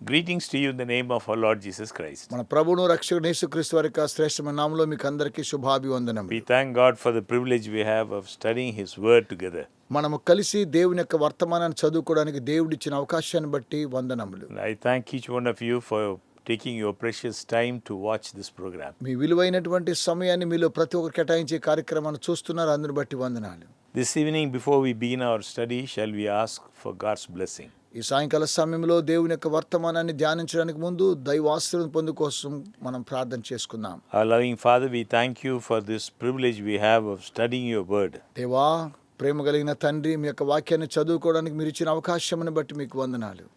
Greetings to you in the name of our Lord Jesus Christ. మన ప్రభువును రక్షకుడు యేసుక్రీస్తు వారి యొక్క శ్రేష్టమైన నామములో మీకు అందరికీ శుభాభివందనములు. We thank God for the privilege we have of studying His Word together. మనము కలిసి దేవుని యొక్క వర్తమానాన్ని చదువుకోవడానికి దేవుడిచ్చిన అవకాశాన్ని బట్టి వందనములు. I thank each one of you for taking your precious time to watch this program. మీ విలువైనటువంటి సమయాన్ని మీలో ప్రతి ఒక్కరు కేటాయించే కార్యక్రమాన్ని చూస్తున్నారు, అందుని బట్టి వందనాలు. This evening, before we begin our study, shall we ask for God's blessing? ఈ సాయంకాల సమయంలో దేవుని యొక్క వర్తమానాన్ని ధ్యానించడానికి ముందు దైవ ఆశీర్వాదం పొందు కోసం మనం ప్రార్థన చేసుకుందాం. Our loving Father, we thank you for this privilege we have of studying your word. దేవా, ప్రేమ కలిగిన తండ్రి, మీ యొక్క వాక్యాన్ని చదువుకోవడానికి మీరు ఇచ్చిన అవకాశాన్ని బట్టి మీకు వందనాలు.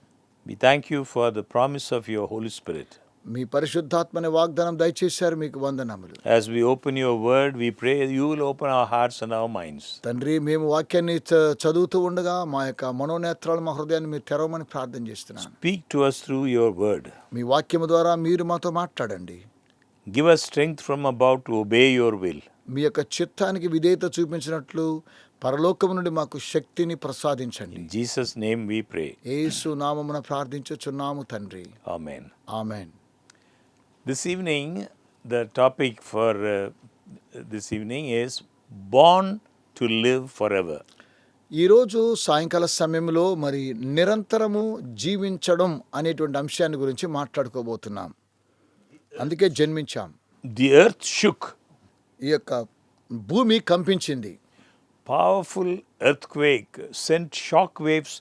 We thank you for the promise of your Holy Spirit. మీ పరిశుద్ధాత్మని వాగ్దానం దయచేశారు, మీకు వందనములు. As we open your word, we pray you will open our hearts and our minds. తండ్రి, మేము వాక్యాన్ని చదువుతూ ఉండగా మా యొక్క మనోనేత్రాలు, మా హృదయాన్ని మీరు తెరవమని ప్రార్థన చేస్తున్నాను. Speak to us through your word. మీ వాక్యము ద్వారా మీరు మాతో మాట్లాడండి. Give us strength from above to obey your will. మీ యొక్క చిత్తానికి విధేయత చూపించినట్లు పరలోకము నుండి మాకు శక్తిని ప్రసాదించండి. In Jesus' name we pray. యేసు నామమున ప్రార్థించుచున్నాము తండ్రి. Amen. Amen. This evening, the topic for this evening is born to live forever. ఈరోజు సాయంకాల సమయంలో మరి నిరంతరము జీవించడం అనేటువంటి అంశాన్ని గురించి మాట్లాడుకోబోతున్నాం. అందుకే జన్మించాం. The earth shook. ఈ యొక్క భూమి కంపించింది. Powerful earthquake sent shock waves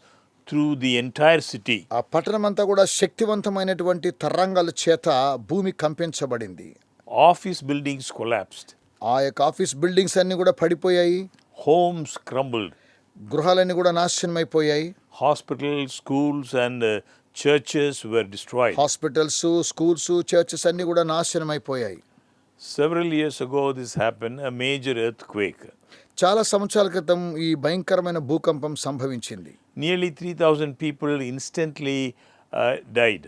through the entire city. ఆ పట్టణమంతా కూడా శక్తివంతమైనటువంటి తరంగాల చేత భూమి కంపించబడింది. Office buildings collapsed. ఆ యొక్క ఆఫీస్ బిల్డింగ్స్ అన్ని కూడా పడిపోయాయి. Homes crumbled. గృహాలన్నీ కూడా నాశనమైపోయాయి. Hospitals, schools and churches were destroyed. Hospitals, schools, churches అన్ని కూడా నాశనమైపోయాయి. Several years ago this happened, a major earthquake. చాలా సంవత్సరాల క్రితం ఈ భయంకరమైన భూకంపం సంభవించింది. Nearly 3,000 people instantly died.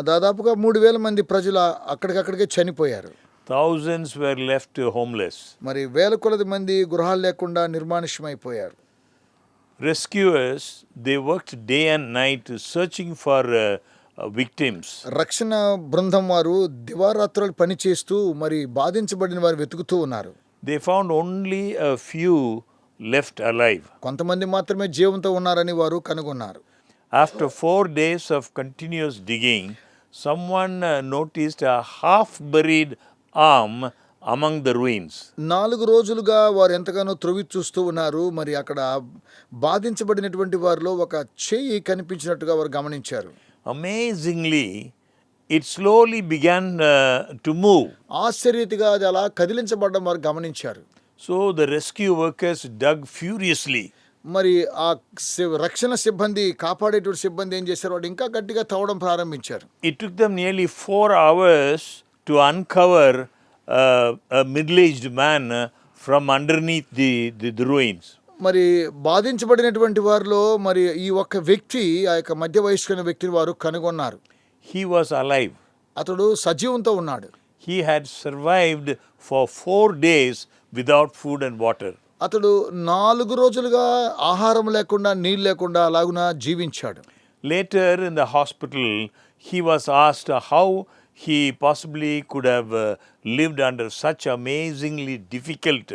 దాదాపుగా 3,000 మంది ప్రజలు అక్కడికక్కడికే చనిపోయారు. Thousands were left homeless. మరి వేల కొలది మంది గృహాలు లేకుండా నిర్మానుష్యమైపోయారు. Rescuers, they worked day and night searching for victims. రక్షణ బృందం వారు దివారాత్రులు పనిచేస్తూ మరి బాధించబడిన వారు వెతుకుతూ ఉన్నారు. They found only a few left alive. కొంతమంది మాత్రమే జీవంతో ఉన్నారని వారు కనుగొన్నారు. After 4 days of continuous digging, someone noticed a half-buried arm among the ruins. 4 రోజులుగా వారు ఎంతగానో త్రవ్వి చూస్తూ ఉన్నారు. మరి అక్కడ బాధించబడినటువంటి వారిలో ఒక చెయ్యి కనిపించినట్టుగా వారు గమనించారు. Amazingly, it slowly began to move. ఆశ్చర్యరీతిగా అది అలా కదిలించబడడం వారు గమనించారు. So the rescue workers dug furiously. మరి ఆ రక్షణ సిబ్బంది, కాపాడేటువంటి సిబ్బంది ఏం చేశారు, వాడు ఇంకా గట్టిగా తవ్వడం ప్రారంభించారు. It took them nearly 4 hours to uncover a middle-aged man from underneath the ruins. మరి బాధించబడినటువంటి వారిలో మరి ఈ ఒక్క వ్యక్తి, ఆ యొక్క మధ్య వయస్కైన వ్యక్తిని వారు కనుగొన్నారు. He was alive. అతడు సజీవంతో ఉన్నాడు. He had survived for 4 days without food and water. అతడు 4 రోజులుగా ఆహారం లేకుండా, నీళ్ళు లేకుండా అలాగున జీవించాడు. Later in the hospital, he was asked how he possibly could have lived under such amazingly difficult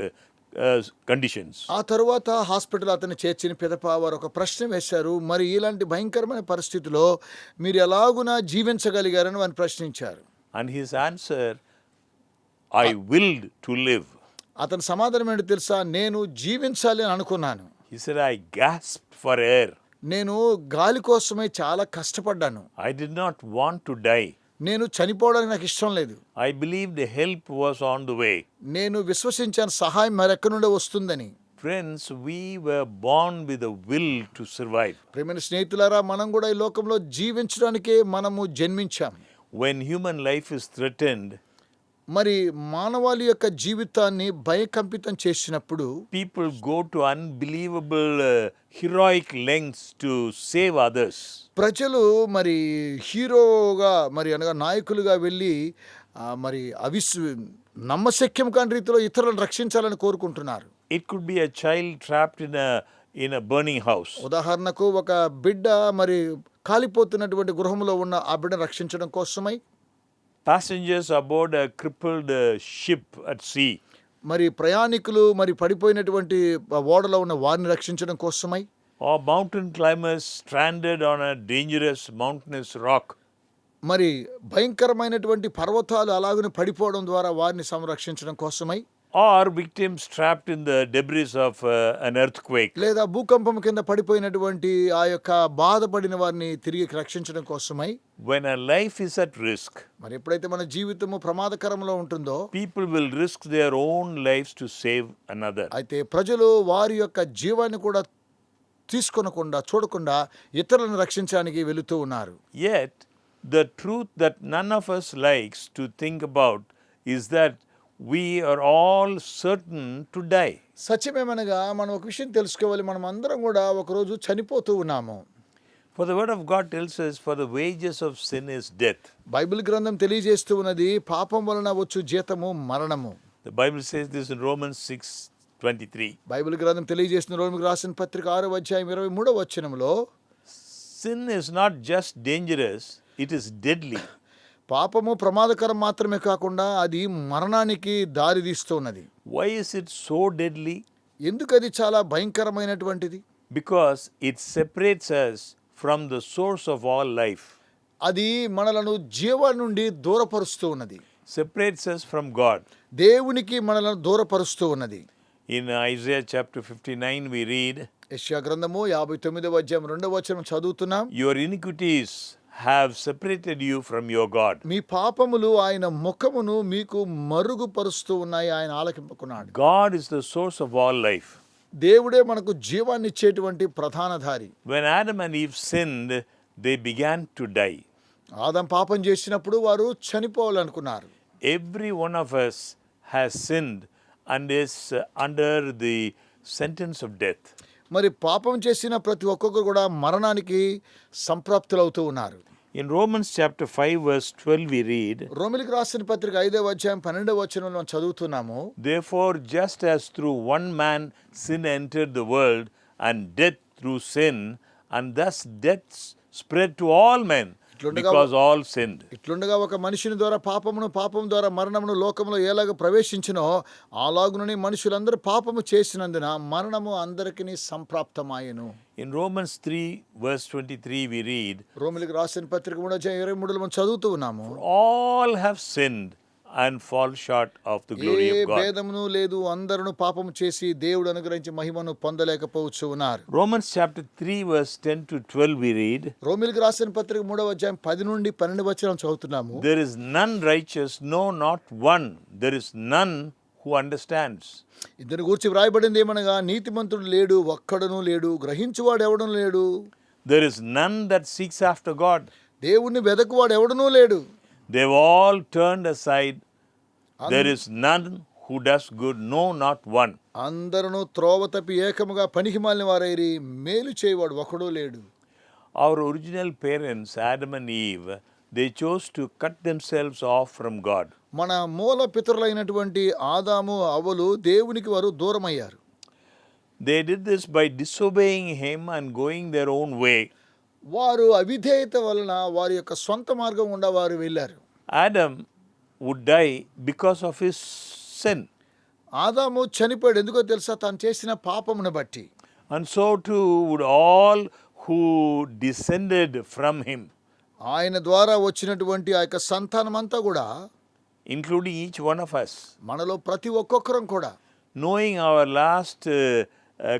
conditions. ఆ తరువాత హాస్పిటల్ అతన్ని చేర్చిన పిదప వారు ఒక ప్రశ్న వేశారు. మరి ఇలాంటి భయంకరమైన పరిస్థితిలో మీరు ఎలాగున జీవించగలిగారని వారిని ప్రశ్నించారు. And his answer, I willed to live. అతని సమాధానం ఏంటో తెలుసా? నేను జీవించాలి అని అనుకున్నాను. He said, I gasped for air. నేను గాలి కోసమై చాలా కష్టపడ్డాను. I did not want to die. నేను చనిపోవడానికి నాకు ఇష్టం లేదు. I believed the help was on the way. నేను విశ్వసించాను సహాయం మరెక్కడి నుండే వస్తుందని. Friends, we were born with a will to survive. ప్రియమైన స్నేహితులారా, మనం కూడా ఈ లోకంలో జీవించడానికే మనము జన్మించాం. When human life is threatened, మరి మానవాళి యొక్క జీవితాన్ని భయకంపితం చేసినప్పుడు people go to unbelievable heroic lengths to save others. ప్రజలు మరి హీరోగా, మరి అనగా నాయకులుగా వెళ్ళి మరి నమ్మశక్యం కాని రీతిలో ఇతరులను రక్షించాలని కోరుకుంటున్నారు. It could be a child trapped in a burning house. ఉదాహరణకు ఒక బిడ్డ మరి కాలిపోతున్నటువంటి గృహంలో ఉన్న ఆ బిడ్డను రక్షించడం కోసమై, passengers aboard a crippled ship at sea, మరి ప్రయాణికులు మరి పడిపోయినటువంటి ఓడలో ఉన్న వారిని రక్షించడం కోసమై, or mountain climbers stranded on a dangerous mountainous rock. మరి భయంకరమైనటువంటి పర్వతాలు అలాగనే పడిపోవడం ద్వారా వారిని సంరక్షించడం కోసమై, Or victims trapped in the debris of an earthquake. లేదా భూకంపం కింద పడిపోయినటువంటి ఆ యొక్క బాధపడిన వారిని తిరిగి రక్షించడం కోసమై, When a life is at risk, మరి ఎప్పుడైతే మన జీవితము ప్రమాదకరంలో ఉంటుందో, people will risk their own lives to save another. అయితే ప్రజలు వారి యొక్క జీవాన్ని కూడా తీసుకొనకుండా చూడకుండా ఇతరులను రక్షించడానికి వెళుతూ ఉన్నారు. Yet, the truth that none of us likes to think about is that we are all certain to die. సత్యమేమనగా మనం ఒక విషయం తెలుసుకోవాలి, మనం అందరం కూడా ఒకరోజు చనిపోతూ ఉన్నాము. For the word of God tells us, for the wages of sin is death. Bible గ్రంథం తెలియజేస్తూ ఉన్నది, పాపం వలన వచ్చు జీతము మరణము. The Bible says this in Romans 6:23. Bible గ్రంథం తెలియజేస్తున్న రోమిలికి రాసిన పత్రిక 6వ అధ్యాయం 23వ వచనంలో, Sin is not just dangerous, it is deadly. పాపము ప్రమాదకరం మాత్రమే కాకుండా అది మరణానికి దారి తీస్తూ ఉన్నది. Why is it so deadly? ఎందుకు అది చాలా భయంకరమైనటువంటిది? Because it separates us from the source of all life. అది మనలను జీవం నుండి దూరపరుస్తూ ఉన్నది. Separates us from God. దేవునికి మనలను దూరపరుస్తూ ఉన్నది. In Isaiah chapter 59 we read, యెషయా గ్రంథము 59వ అధ్యాయం 2వ వచనం చదువుతున్నాం. Your iniquities have separated you from your God. మీ పాపములు ఆయన ముఖమును మీకు మరుగుపరుస్తూ ఉన్నాయి, ఆయన ఆలకింపకున్నాడు. God is the source of all life. దేవుడే మనకు జీవాన్ని ఇచ్చేటువంటి ప్రధానధారి. When Adam and Eve sinned, they began to die. Adam పాపం చేసినప్పుడు వారు చనిపోవాలనుకున్నారు. Every one of us has sinned and is under the sentence of death. మరి పాపం చేసిన ప్రతి ఒక్కొక్కరు కూడా మరణానికి సంప్రాప్తులవుతూ ఉన్నారు. In Romans chapter 5 verse 12 we read, రోమిలికి రాసిన పత్రిక 5వ అధ్యాయం 12వ వచనంలో మనం చదువుతున్నాము. Therefore, just as through one man sin entered the world, and death through sin, and thus death spread to all men, because all sinned. ఇట్లుండగా ఒక మనిషిని ద్వారా పాపమును, పాపం ద్వారా మరణమును లోకములో ఎలాగ ప్రవేశించినో అలాగునని మనుషులందరూ పాపము చేసినందున మరణము అందరికీ సంప్రాప్తమాయెను. In Romans 3 verse 23 we read, రోమిలికి రాసిన పత్రిక 3వ అధ్యాయం 23లో మనం చదువుతూ ఉన్నాము. all have sinned and fall short of the glory A of God. భేదమును లేదు, అందరూ పాపము చేసి దేవుడు అనుగ్రహించి మహిమను పొందలేకపోవచ్చు ఉన్నారు. Romans chapter 3 verse 10 to 12 we read, రోమిలికి రాసిన పత్రిక 3వ అధ్యాయం 10 నుండి 12 వచనం చదువుతున్నాము. there is none righteous, no, not one. There is none who understands. ఇద్దరిని గూర్చి వ్రాయబడింది ఏమనగా, నీతిమంతుడు లేడు, ఒక్కడును లేడు, గ్రహించువాడు ఎవడను లేడు. There is none that seeks after God. దేవుణ్ణి వెదకువాడు ఎవడనూ లేడు. They've all turned aside. There is none who does good, no, not one. అందరూ త్రోవ తప్పి ఏకముగా పనికిమాలిన వారైరి, మేలు చేయవాడు ఒకడూ లేడు. Our original parents, Adam and Eve, they chose to cut themselves off from God. మన మూల పితరులైనటువంటి ఆదాము అవ్వలు దేవునికి వారు దూరమయ్యారు. They did this by disobeying him and going their own way. వారు అవిధేయత వలన వారి యొక్క సొంత మార్గం గుండా వారు వెళ్ళారు. Adam would die because of his sin. ఆదాము చనిపోయాడు, ఎందుకో తెలుసా? తాను చేసిన పాపమును బట్టి. And so too would all who descended from him, ఆయన ద్వారా వచ్చినటువంటి ఆ యొక్క సంతానం అంతా కూడా, including each one of us. మనలో ప్రతి ఒక్కొక్కరం కూడా Knowing our last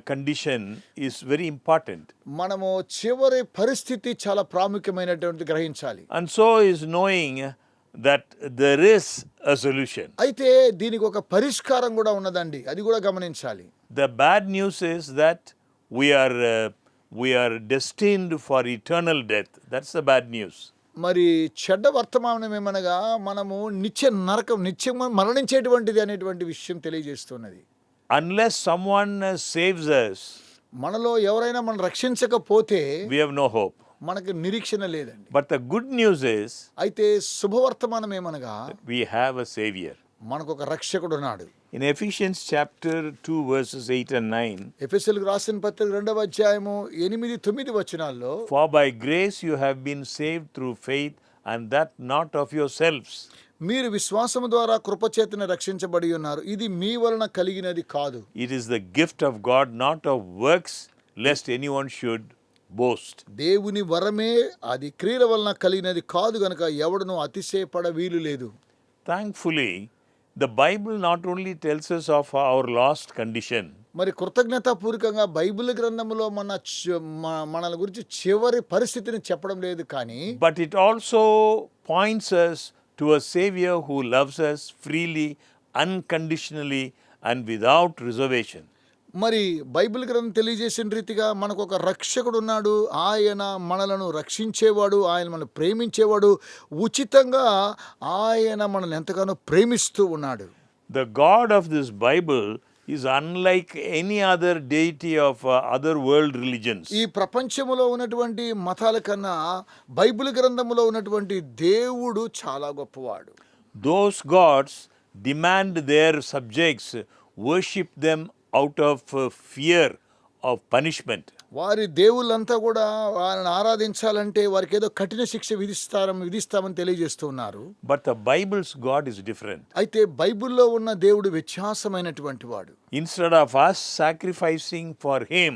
condition is very important. మనము చివరి పరిస్థితి చాలా ప్రాముఖ్యమైనటువంటి గ్రహించాలి. And so is knowing that there is a solution. అయితే దీనికి ఒక పరిష్కారం కూడా ఉన్నదండి, అది కూడా గమనించాలి. The bad news is that we are destined for eternal death. That's the bad news. మరి చెడ్డ వర్తమానం ఏమనగా, మనము నిత్యం మరణించేటువంటిది అనేటువంటి విషయం తెలియజేస్తున్నది. Unless someone saves us, మనలో ఎవరైనా మనం రక్షించకపోతే we have no hope. మనకు నిరీక్షణ లేదండి. But the good news is అయితే శుభవర్తమానం ఏమనగా, we have a savior. మనకు ఒక రక్షకుడు ఉన్నాడు. In Ephesians chapter 2 verses 8 and 9, ఎఫెసీయులకు రాసిన పత్రిక 2వ అధ్యాయము 8-9 వచనాల్లో for by grace you have been saved through faith, and that not of yourselves. మీరు విశ్వాసము ద్వారా కృపచేతన రక్షించబడి ఉన్నారు, ఇది మీ వలన కలిగినది కాదు. It is the gift of God, not of works, lest anyone should boast. దేవుని వరమే, అది క్రియల వలన కలిగినది కాదు గనుక ఎవడును అతిశయపడ వీలు లేదు. Thankfully, the Bible not only tells us of our lost condition, మరి కృతజ్ఞతాపూర్వకంగా బైబిల్ గ్రంథములో మనల గురించి చివరి పరిస్థితిని చెప్పడం లేదు, కానీ but it also points us to a Savior who loves us freely, unconditionally, and without reservation. మరి బైబిల్ గ్రంథం తెలియజేసిన రీతిగా మనకు ఒక రక్షకుడు ఉన్నాడు, ఆయన మనలను రక్షించేవాడు, ఆయన మనల్ని ప్రేమించేవాడు, ఉచితంగా ఆయన మనల్ని ఎంతగానో ప్రేమిస్తూ ఉన్నాడు. The God of this Bible is unlike any other deity of other world religions. ఈ ప్రపంచములో ఉన్నటువంటి మతాల కన్నా బైబిల్ గ్రంథములో ఉన్నటువంటి దేవుడు చాలా గొప్పవాడు. Those gods demand their subjects worship them out of fear of punishment. వారి దేవుళ్ళంతా కూడా వారిని ఆరాధించాలంటే వారికి ఏదో కఠిన శిక్ష విధిస్తామని తెలియజేస్తూ ఉన్నారు. But the Bible's God is different. అయితే బైబిల్లో ఉన్న దేవుడు వ్యత్యాసమైనటువంటి వాడు. Instead of us sacrificing for him,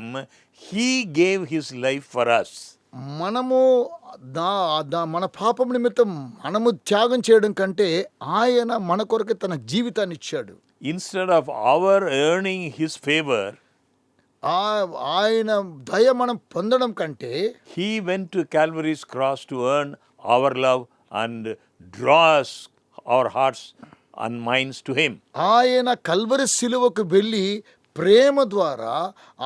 he gave his life for us. మనము మన పాపం నిమిత్తం మనము త్యాగం చేయడం కంటే ఆయన మన కొరకు తన జీవితాన్ని ఇచ్చాడు. Instead of our earning his favor, ఆయన దయ మనం పొందడం కంటే he went to Calvary's cross to earn our love and draw us, our hearts and minds to him. ఆయన కల్వరి శిలువకు వెళ్ళి ప్రేమ ద్వారా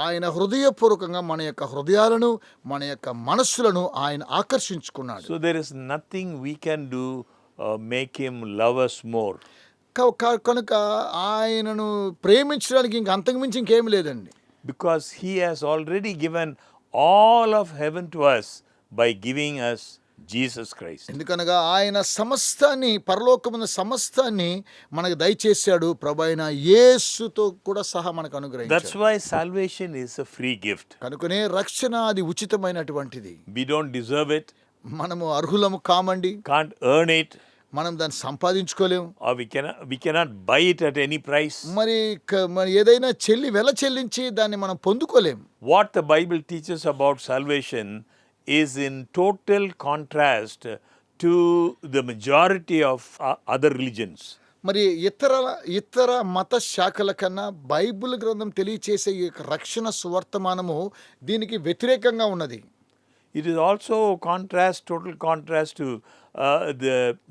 ఆయన హృదయపూర్వకంగా మన యొక్క హృదయాలను, మన యొక్క మనస్సులను ఆయన ఆకర్షించుకున్నాడు. So there is nothing we can do make him love us more. కనుక ఆయనను ప్రేమించడానికి ఇంక అంతకుమించి ఇంకేం లేదండి. Because he has already given all of heaven to us by giving us Jesus Christ. ఎందుకనగా ఆయన సమస్తాన్ని, పరలోకమున్న సమస్తాన్ని మనకు దయచేశాడు, ప్రభువైన యేసుతో కూడా సహా మనకు అనుగ్రహించాడు. That's why salvation is a free gift. కనుకనే రక్షణ అది ఉచితమైనటువంటిది. We don't deserve it. మనము అర్హులము కామండి, Can't earn it. మనం దాన్ని సంపాదించుకోలేము, Or we cannot buy it at any price. మరి ఏదైనా వెల చెల్లించి దాన్ని మనం పొందుకోలేము. What the Bible teaches about salvation is in total contrast to the majority of other religions. మరి ఇతర మత శాఖల కన్నా బైబిల్ గ్రంథం తెలియచేసే ఈ రక్షణ సువర్తమానము దీనికి వ్యతిరేకంగా ఉన్నది. It is also total contrast to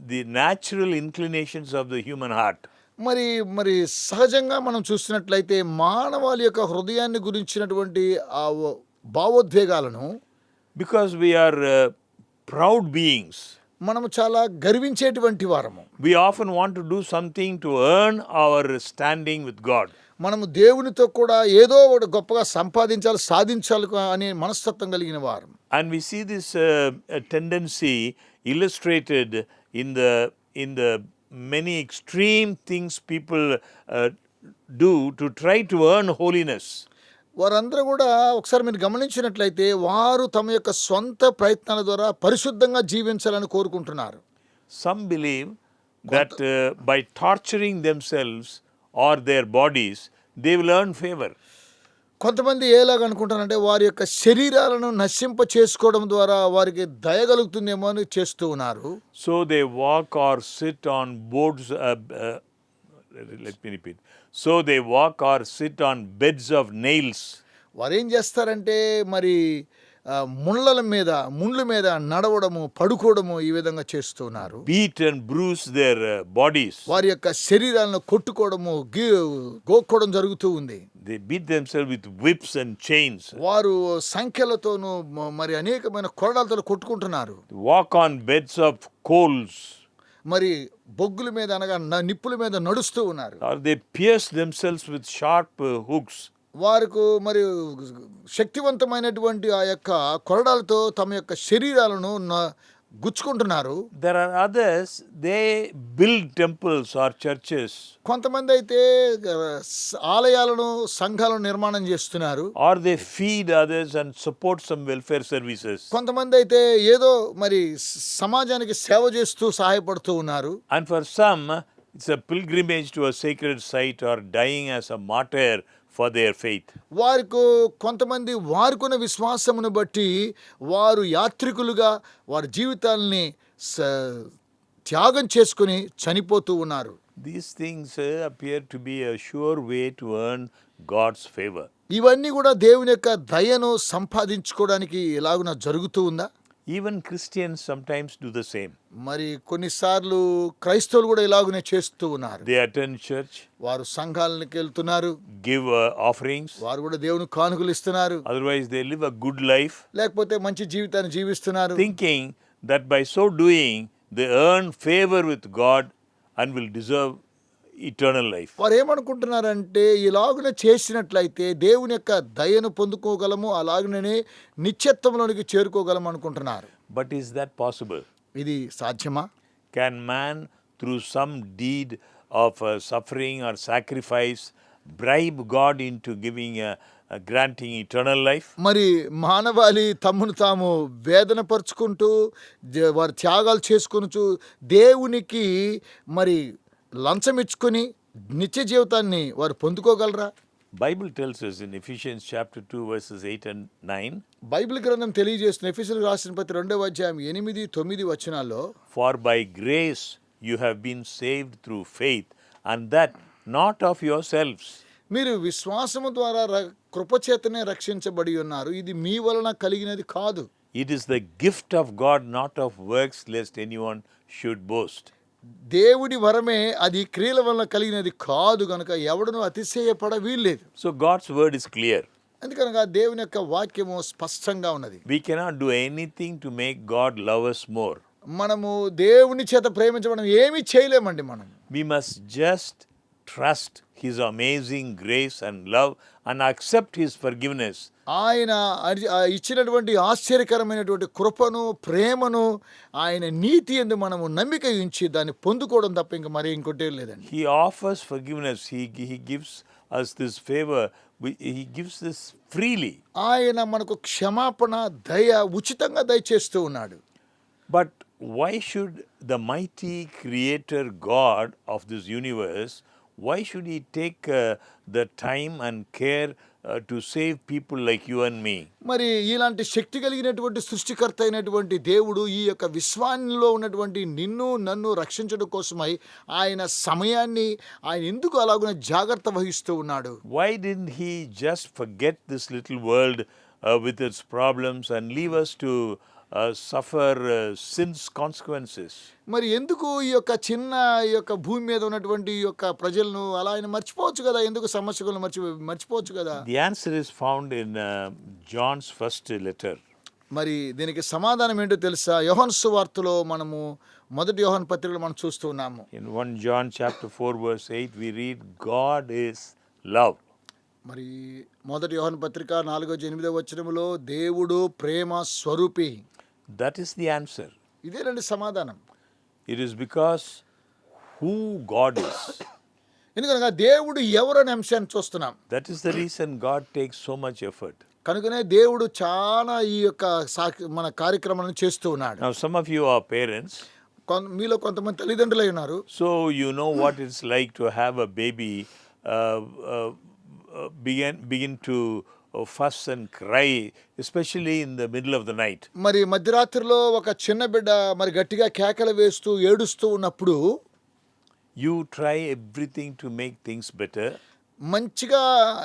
the natural inclinations of the human heart. మరి సహజంగా మనం చూసినట్లయితే మానవాళి యొక్క హృదయాన్ని గురించినటువంటి ఆ భావోద్వేగాలను, Because we are proud beings, మనము చాలా గర్వించేటువంటి వారము. we often want to do something to earn our standing with God. మనము దేవునితో కూడా ఏదో ఒకటి గొప్పగా సాధించాలి అనే మనస్తత్వం కలిగిన వారం. And we see this tendency illustrated in the many extreme things people do to try to earn holiness. వారందరూ కూడా ఒకసారి మీరు గమనించినట్లయితే వారు తమ యొక్క సొంత ప్రయత్నాల ద్వారా పరిశుద్ధంగా జీవించాలని కోరుకుంటున్నారు. Some believe that by torturing themselves or their bodies, they will earn favor. కొంతమంది ఎలాగ అనుకుంటారంటే వారి యొక్క శరీరాలను నశింప చేసుకోవడం ద్వారా వారికి దయగలుగుతుందేమో అని చేస్తూ ఉన్నారు. So they walk or sit on boards. Let me repeat. So they walk or sit on beds of nails. వారు ఏం చేస్తారంటే మరి ముండ్ల మీద నడవడము, పడుకోవడము ఈ విధంగా చేస్తున్నారు. Beat and bruise their bodies. వారి యొక్క శరీరాలను కొట్టుకోవడము, గోక్కోవడం జరుగుతూ ఉంది. They beat themselves with whips and chains. వారు సంఖ్యలతోనూ మరి అనేకమైన కొరడాలతో కొట్టుకుంటున్నారు. Walk on beds of coals. మరి బొగ్గుల మీద అనగా నిప్పుల మీద నడుస్తూ ఉన్నారు. Or they pierce themselves with sharp hooks. వారికి మరి శక్తివంతమైనటువంటి ఆ యొక్క కొరడాలతో తమ యొక్క శరీరాలను గుచ్చుకుంటున్నారు. There are others, they build temples or churches, కొంతమంది అయితే ఆలయాలను సంఘాలను నిర్మాణం చేస్తున్నారు. or they feed others and support some welfare services. కొంతమంది అయితే ఏదో మరి సమాజానికి సేవ చేస్తూ సహాయపడుతూ ఉన్నారు. And for some, it's a pilgrimage to a sacred site or dying as a martyr for their faith. వారికి కొంతమంది వారికున్న విశ్వాసమును బట్టి వారు యాత్రికులుగా వారి జీవితాల్ని త్యాగం చేసుకుని చనిపోతూ ఉన్నారు. These things appear to be a sure way to earn God's favor. ఇవన్నీ కూడా దేవుని యొక్క దయను సంపాదించుకోవడానికి ఎలాగున జరుగుతూ ఉందా? Even Christians sometimes do the same. మరి కొన్నిసార్లు క్రైస్తవులు కూడా ఇలాగునే చేస్తూ ఉన్నారు. They attend church, వారు సంఘాలకు వెళ్తున్నారు, give offerings, వారు కూడా దేవుని కానుకలు ఇస్తున్నారు, otherwise they live a good life, లేకపోతే మంచి జీవితాన్ని జీవిస్తున్నారు, thinking that by so doing they earn favor with God and will deserve eternal life. వారు ఏమనుకుంటున్నారంటే ఇలాగున చేసినట్లయితే దేవుని యొక్క దయను పొందుకోగలము, అలాగనే నిత్యత్వంలోనికి చేరుకోగలము అనుకుంటున్నారు. But is that possible? ఇది సాధ్యమా? Can man through some deed of suffering or sacrifice bribe God into giving granting eternal life? మరి మానవాళి తమ్మును తాము వేదన పరుచుకుంటూ వారి త్యాగాలు చేసుకొనుచు దేవునికి మరి లంచం ఇచ్చుకొని నిత్య జీవితాన్ని వారు పొందుకోగలరా? Bible tells us in Ephesians chapter 2 verses 8 and 9, Bible గ్రంథం తెలియజేస్తున్న ఎఫెసీయులకు రాసిన పత్రిక 2వ అధ్యాయం 8, 9 వచనాల్లో, for by grace you have been saved through faith, and that not of yourselves. మీరు విశ్వాసము ద్వారా కృపచేతనే రక్షించబడి ఉన్నారు, ఇది మీ వలన కలిగినది కాదు. It is the gift of God, not of works, lest anyone should boast. దేవుడి వరమే, అది క్రియల వలన కలిగినది కాదు గనుక ఎవడను అతిశయపడ వీల్లేదు. So God's word is clear. అందుకనగా దేవుని యొక్క వాక్యము స్పష్టంగా ఉన్నది. We cannot do anything to make God love us more. మనము దేవుని చేత ప్రేమించడం ఏమీ చేయలేమండి. మనం We must just trust His amazing grace and love and accept His forgiveness. ఆయన ఇచ్చినటువంటి ఆశ్చర్యకరమైనటువంటి కృపను, ప్రేమను, ఆయన నీతి యందు మనము నమ్మిక ఉంచి దాన్ని పొందుకోవడం తప్ప ఇంకా మరి ఇంకోటి లేదండి. He offers forgiveness. He gives us this favor. He gives this freely. ఆయన మనకు క్షమాపణ, దయ ఉచితంగా దయచేస్తూ ఉన్నాడు. But why should the mighty creator God of this universe, why should He take the time and care to save people like you and me? మరి ఇలాంటి శక్తి కలిగినటువంటి సృష్టికర్త అయినటువంటి దేవుడు ఈ యొక్క విశ్వానిలో ఉన్నటువంటి నిన్ను నన్ను రక్షించడం కోసమై ఆయన సమయాన్ని ఆయన ఎందుకు అలాగున జాగ్రత్త వహిస్తూ ఉన్నాడు? Why didn't He just forget this little world with its problems and leave us to suffer sin's consequences? మరి ఎందుకు ఈ యొక్క భూమి మీద ఉన్నటువంటి ఈ యొక్క ప్రజలను అలా ఆయన మర్చిపోవచ్చు కదా? ఎందుకు సమస్యలను మర్చిపోవచ్చు కదా? The answer is found in John's first letter. మరి దీనికి సమాధానం ఏంటో తెలుసా? యోహాను సువార్తలో మనము మొదటి యోహాను పత్రికలో మనం చూస్తూ ఉన్నాము. In 1 John chapter 4 verse 8 we read God is love. మరి మొదటి యోహాను పత్రిక 4-8 వచనములో దేవుడు ప్రేమ స్వరూపి. That is the answer. ఇదేనండి సమాధానం. It is because who God is. ఎందుకనగా దేవుడు ఎవరనే అంశాన్ని చూస్తున్నాం. That is the reason God takes so much effort. కనుకనే దేవుడు చాలా ఈ యొక్క మన కార్యక్రమాలను చేస్తూ ఉన్నాడు. Now some of you are parents. మీలో కొంతమంది తల్లిదండ్రులై ఉన్నారు. So you know what it's like to have a baby begin to fuss and cry, especially in the middle of the night. మరి మధ్యరాత్రిలో ఒక చిన్న బిడ్డ మరి గట్టిగా కేకలు వేస్తూ ఏడుస్తూ ఉన్నప్పుడు you try everything to make things better. మంచిగా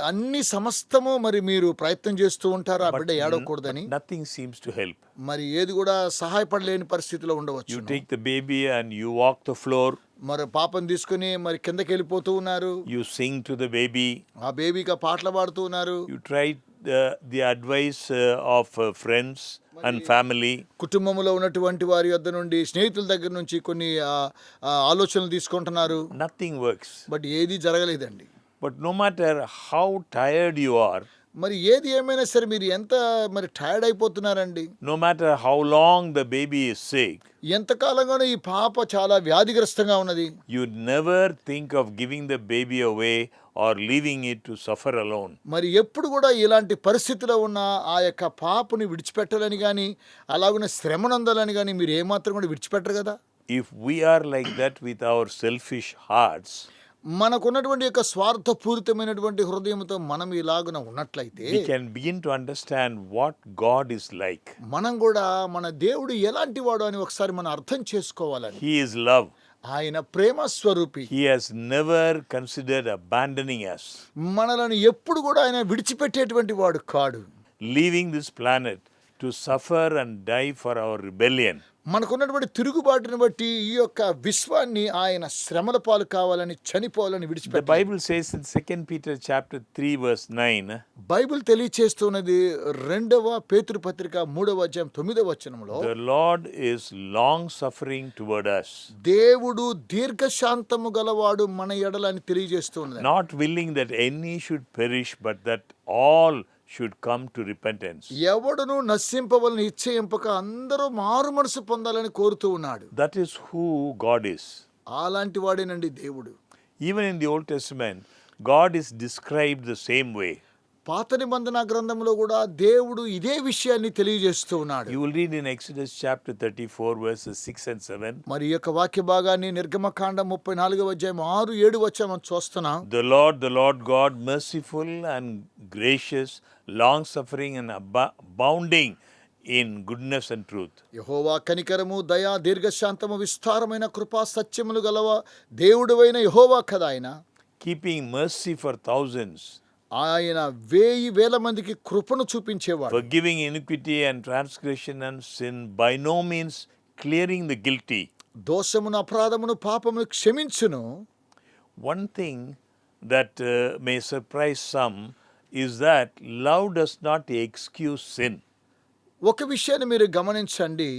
అన్ని సమస్తము మరి మీరు ప్రయత్నం చేస్తూ ఉంటారు ఆ బిడ్డ ఏడవకూడదని. Nothing seems to help. మరి ఏది కూడా సహాయపడలేని పరిస్థితిలో ఉండవచ్చు. You take the baby and you walk the floor. మరి పాపను తీసుకుని మరి కిందకి వెళ్ళిపోతూ ఉన్నారు. You sing to the baby. ఆ బేబీగా పాటలు పాడుతూ ఉన్నారు. You try the advice of friends and family. కుటుంబంలో ఉన్నటువంటి వారి వద్ద నుండి, స్నేహితుల దగ్గర నుంచి కొన్ని ఆలోచనలు తీసుకుంటున్నారు. Nothing works. బట్ ఏది జరగలేదండి. But no matter how tired you are, మరి ఏది ఏమైనా సరే మీరు ఎంత మరి టైర్డ్ అయిపోతున్నారండి. No matter how long the baby is sick, ఎంతకాలంగానో ఈ పాప చాలా వ్యాధిగ్రస్తంగా ఉన్నది. you'd never think of giving the baby away or leaving it to suffer alone. మరి ఎప్పుడు కూడా ఇలాంటి పరిస్థితిలో ఉన్న ఆ యొక్క పాపని విడిచిపెట్టాలని కానీ అలాగనే శ్రమనందాలని కానీ మీరు ఏమాత్రం కూడా విడిచిపెట్టరు కదా. If we are like that with our selfish hearts, మనకున్నటువంటి యొక్క స్వార్థపూరితమైనటువంటి హృదయంతో మనం ఇలాగున ఉన్నట్లయితే we can begin to understand what God is like. మనం కూడా మన దేవుడు ఎలాంటి వాడు అని ఒకసారి మనం అర్థం చేసుకోవాలని. He is love. ఆయన ప్రేమ స్వరూపి. He has never considered abandoning us, మనలను ఎప్పుడు కూడా ఆయన విడిచిపెట్టేటువంటి వాడు కాడు. leaving this planet to suffer and die for our rebellion. మనకున్నటువంటి తిరుగుబాటును బట్టి ఈ యొక్క విశ్వాన్ని ఆయన శ్రమల పాలు కావాలని చనిపోవాలని The విడిచిపెట్టాడు. Bible says in 2 Peter chapter 3 verse 9, Bible తెలియచేస్తున్నది 2వ పేతురు పత్రిక 3వ అధ్యాయం 9వ వచనంలో the Lord is long suffering toward us, దేవుడు దీర్ఘశాంతము గలవాడు మన ఎడల అని తెలియజేస్తున్నది. not willing that any should perish, but that all should come to repentance. ఎవడును నశింపవలని ఇచ్చేయింపక అందరూ మారు మనసు పొందాలని కోరుతూ ఉన్నాడు. That is who God is. అలాంటి వాడేనండి దేవుడు. Even in the Old Testament, God is described the same way. పాత నిబంధన గ్రంథంలో కూడా దేవుడు ఇదే విషయాన్ని తెలియజేస్తూ ఉన్నాడు. You will read in Exodus chapter 34 verses 6 and 7. మరి ఈ యొక్క వాక్య భాగాన్ని నిర్గమకాండం 34వ అధ్యాయం 6, 7 వచ్చి మనం చూస్తున్నాం. The Lord God, merciful and gracious, long-suffering and abounding in goodness and truth. యెహోవా కనికరము దయా దీర్ఘశాంతము విస్తారమైన కృపా సత్యములు గలవ దేవుడైన యెహోవా కదా ఆయన. Keeping mercy for thousands, ఆయన 1000 మందికి కృపను చూపించేవాడు. forgiving iniquity and transgression and sin, by no means clearing the guilty. దోషమును అపరాధమును పాపమును క్షమించును. One thing that may surprise some is that love does not excuse sin. ఒక విషయాన్ని మీరు గమనించండి.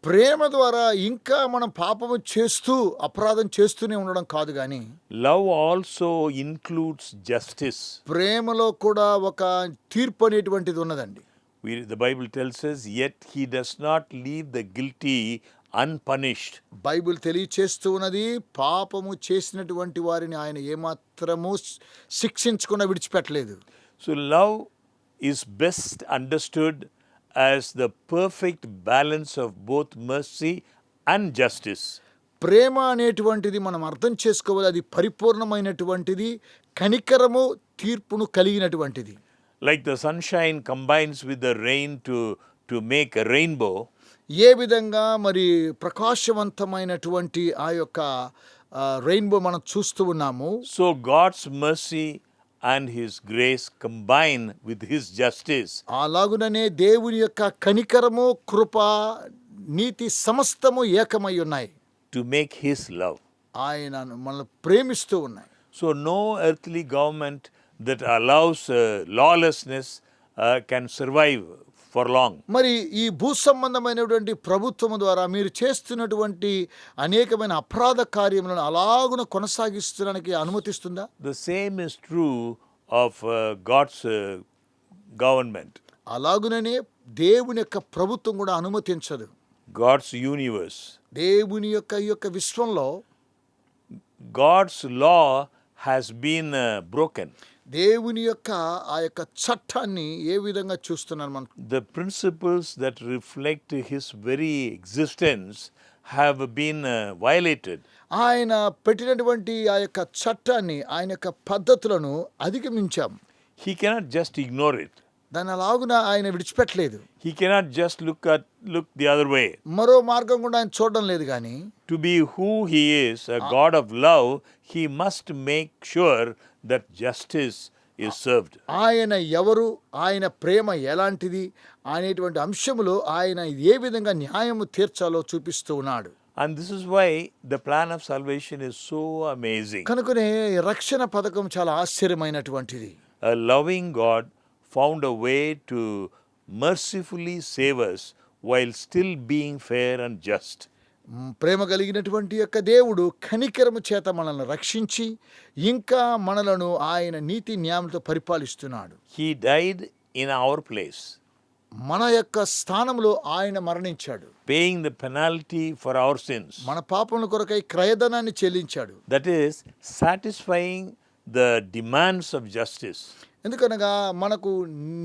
ప్రేమ ద్వారా ఇంకా మనం పాపము చేస్తూ అపరాధం చేస్తూనే ఉండడం కాదు కానీ Love also includes justice. ప్రేమలో కూడా ఒక తీర్పు అనేటువంటిది ఉన్నదండి. The Bible tells us, yet he does not leave the guilty unpunished. Bible తెలియచేస్తూ ఉన్నది పాపము చేసినటువంటి వారిని ఆయన ఏమాత్రము శిక్షించకుండా విడిచిపెట్టలేదు. So love is best understood as the perfect balance of both mercy and justice. ప్రేమ అనేటువంటిది మనం అర్థం చేసుకోవాలి. అది పరిపూర్ణమైనటువంటిది, కనికరము తీర్పును కలిగినటువంటిది. Like the sunshine combines with the rain to make a rainbow, ఏ విధంగా మరి ప్రకాశవంతమైనటువంటి ఆ యొక్క రెయిన్బో మనం చూస్తూ ఉన్నాము. so God's mercy and his grace combine with his justice అలాగుననే దేవుని యొక్క కనికరము, కృప, నీతి సమస్తము ఏకమై ఉన్నాయి. to make his love. ఆయన మనల్ని ప్రేమిస్తూ ఉన్నాయి. So no earthly government that allows lawlessness can survive for long. మరి ఈ భూ సంబంధమైనటువంటి ప్రభుత్వం ద్వారా మీరు చేస్తున్నటువంటి అనేకమైన అపరాధ కార్యములను అలాగున కొనసాగిస్తానికి అనుమతిస్తుందా? The same is true of God's government, అలాగుననే దేవుని యొక్క ప్రభుత్వం కూడా అనుమతించదు. God's universe. దేవుని యొక్క ఈ యొక్క విశ్వంలో God's law has been broken. దేవుని యొక్క ఆ యొక్క చట్టాన్ని ఏ విధంగా చూస్తున్నారు మనం? The principles that reflect his very existence have been violated. ఆయన పెట్టినటువంటి ఆ యొక్క చట్టాన్ని, ఆయన యొక్క పద్ధతులను అధిగమించాం. He cannot just ignore it. దాని అలాగున ఆయన విడిచిపెట్టలేదు. He cannot just look the other way. మరో మార్గం కూడా ఆయన చూడడం లేదు. కానీ To be who he is, a God of love, he must make sure that justice is served. ఆయన ఎవరు, ఆయన ప్రేమ ఎలాంటిది అనేటువంటి అంశములో ఆయన ఏ విధంగా న్యాయము తీర్చాలో చూపిస్తూ ఉన్నాడు. And this is why the plan of salvation is so amazing. కనుకనే రక్షణ పథకం చాలా ఆశ్చర్యమైనటువంటిది. A loving God found a way to mercifully save us while still being fair and just. ప్రేమ కలిగినటువంటి యొక్క దేవుడు కనికరము చేత మనల్ని రక్షించి ఇంకా మనలను ఆయన నీతి న్యాయంతో పరిపాలిస్తున్నాడు. He died in our place, మన యొక్క స్థానంలో ఆయన మరణించాడు. paying the penalty for our sins. మన పాపముల కొరకై క్రయధనాన్ని చెల్లించాడు. That is, satisfying the demands of justice. ఎందుకనగా మనకు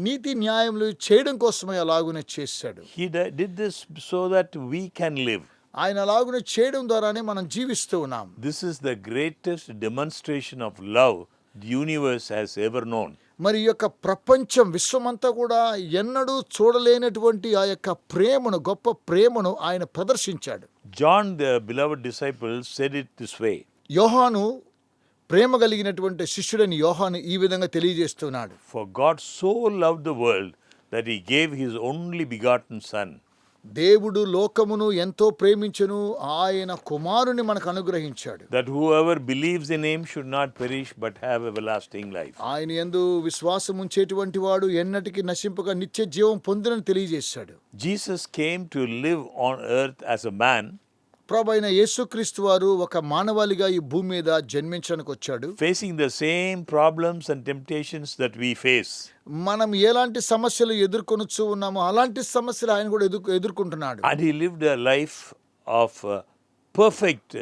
నీతి న్యాయములు చేయడం కోసమే అలాగునే చేశాడు. He did this so that we can live. ఆయన అలాగునే చేయడం ద్వారానే మనం జీవిస్తూ ఉన్నాం. This is the greatest demonstration of love the universe has ever known. మరి ఈ యొక్క ప్రపంచం విశ్వమంతా కూడా ఎన్నడూ చూడలేనటువంటి ఆ యొక్క ప్రేమను, గొప్ప ప్రేమను ఆయన ప్రదర్శించాడు. John, the beloved disciple, said it this way. యోహాను, ప్రేమ కలిగినటువంటి శిష్యుడని యోహాను ఈ విధంగా తెలియజేస్తున్నాడు. For God so loved the world that he gave his only begotten Son, దేవుడు లోకమును ఎంతో ప్రేమించెను, ఆయన కుమారుని మనకు అనుగ్రహించాడు. that whoever believes in him should not perish but have everlasting life. ఆయన యందు విశ్వాసం ఉంచేటువంటి వాడు ఎన్నటికీ నశింపక నిత్య జీవం పొందునని తెలియజేశాడు. Jesus came to live on earth as a man, ప్రభువైన యేసుక్రీస్తు వారు ఒక మానవాళిగా ఈ భూమి మీద జన్మించడానికి వచ్చాడు. facing the same problems and temptations that we face. మనం ఎలాంటి సమస్యలు ఎదుర్కొనొచ్చు ఉన్నామో అలాంటి సమస్యలు ఆయన కూడా ఎదుర్కొంటున్నాడు. And he lived a life of perfect,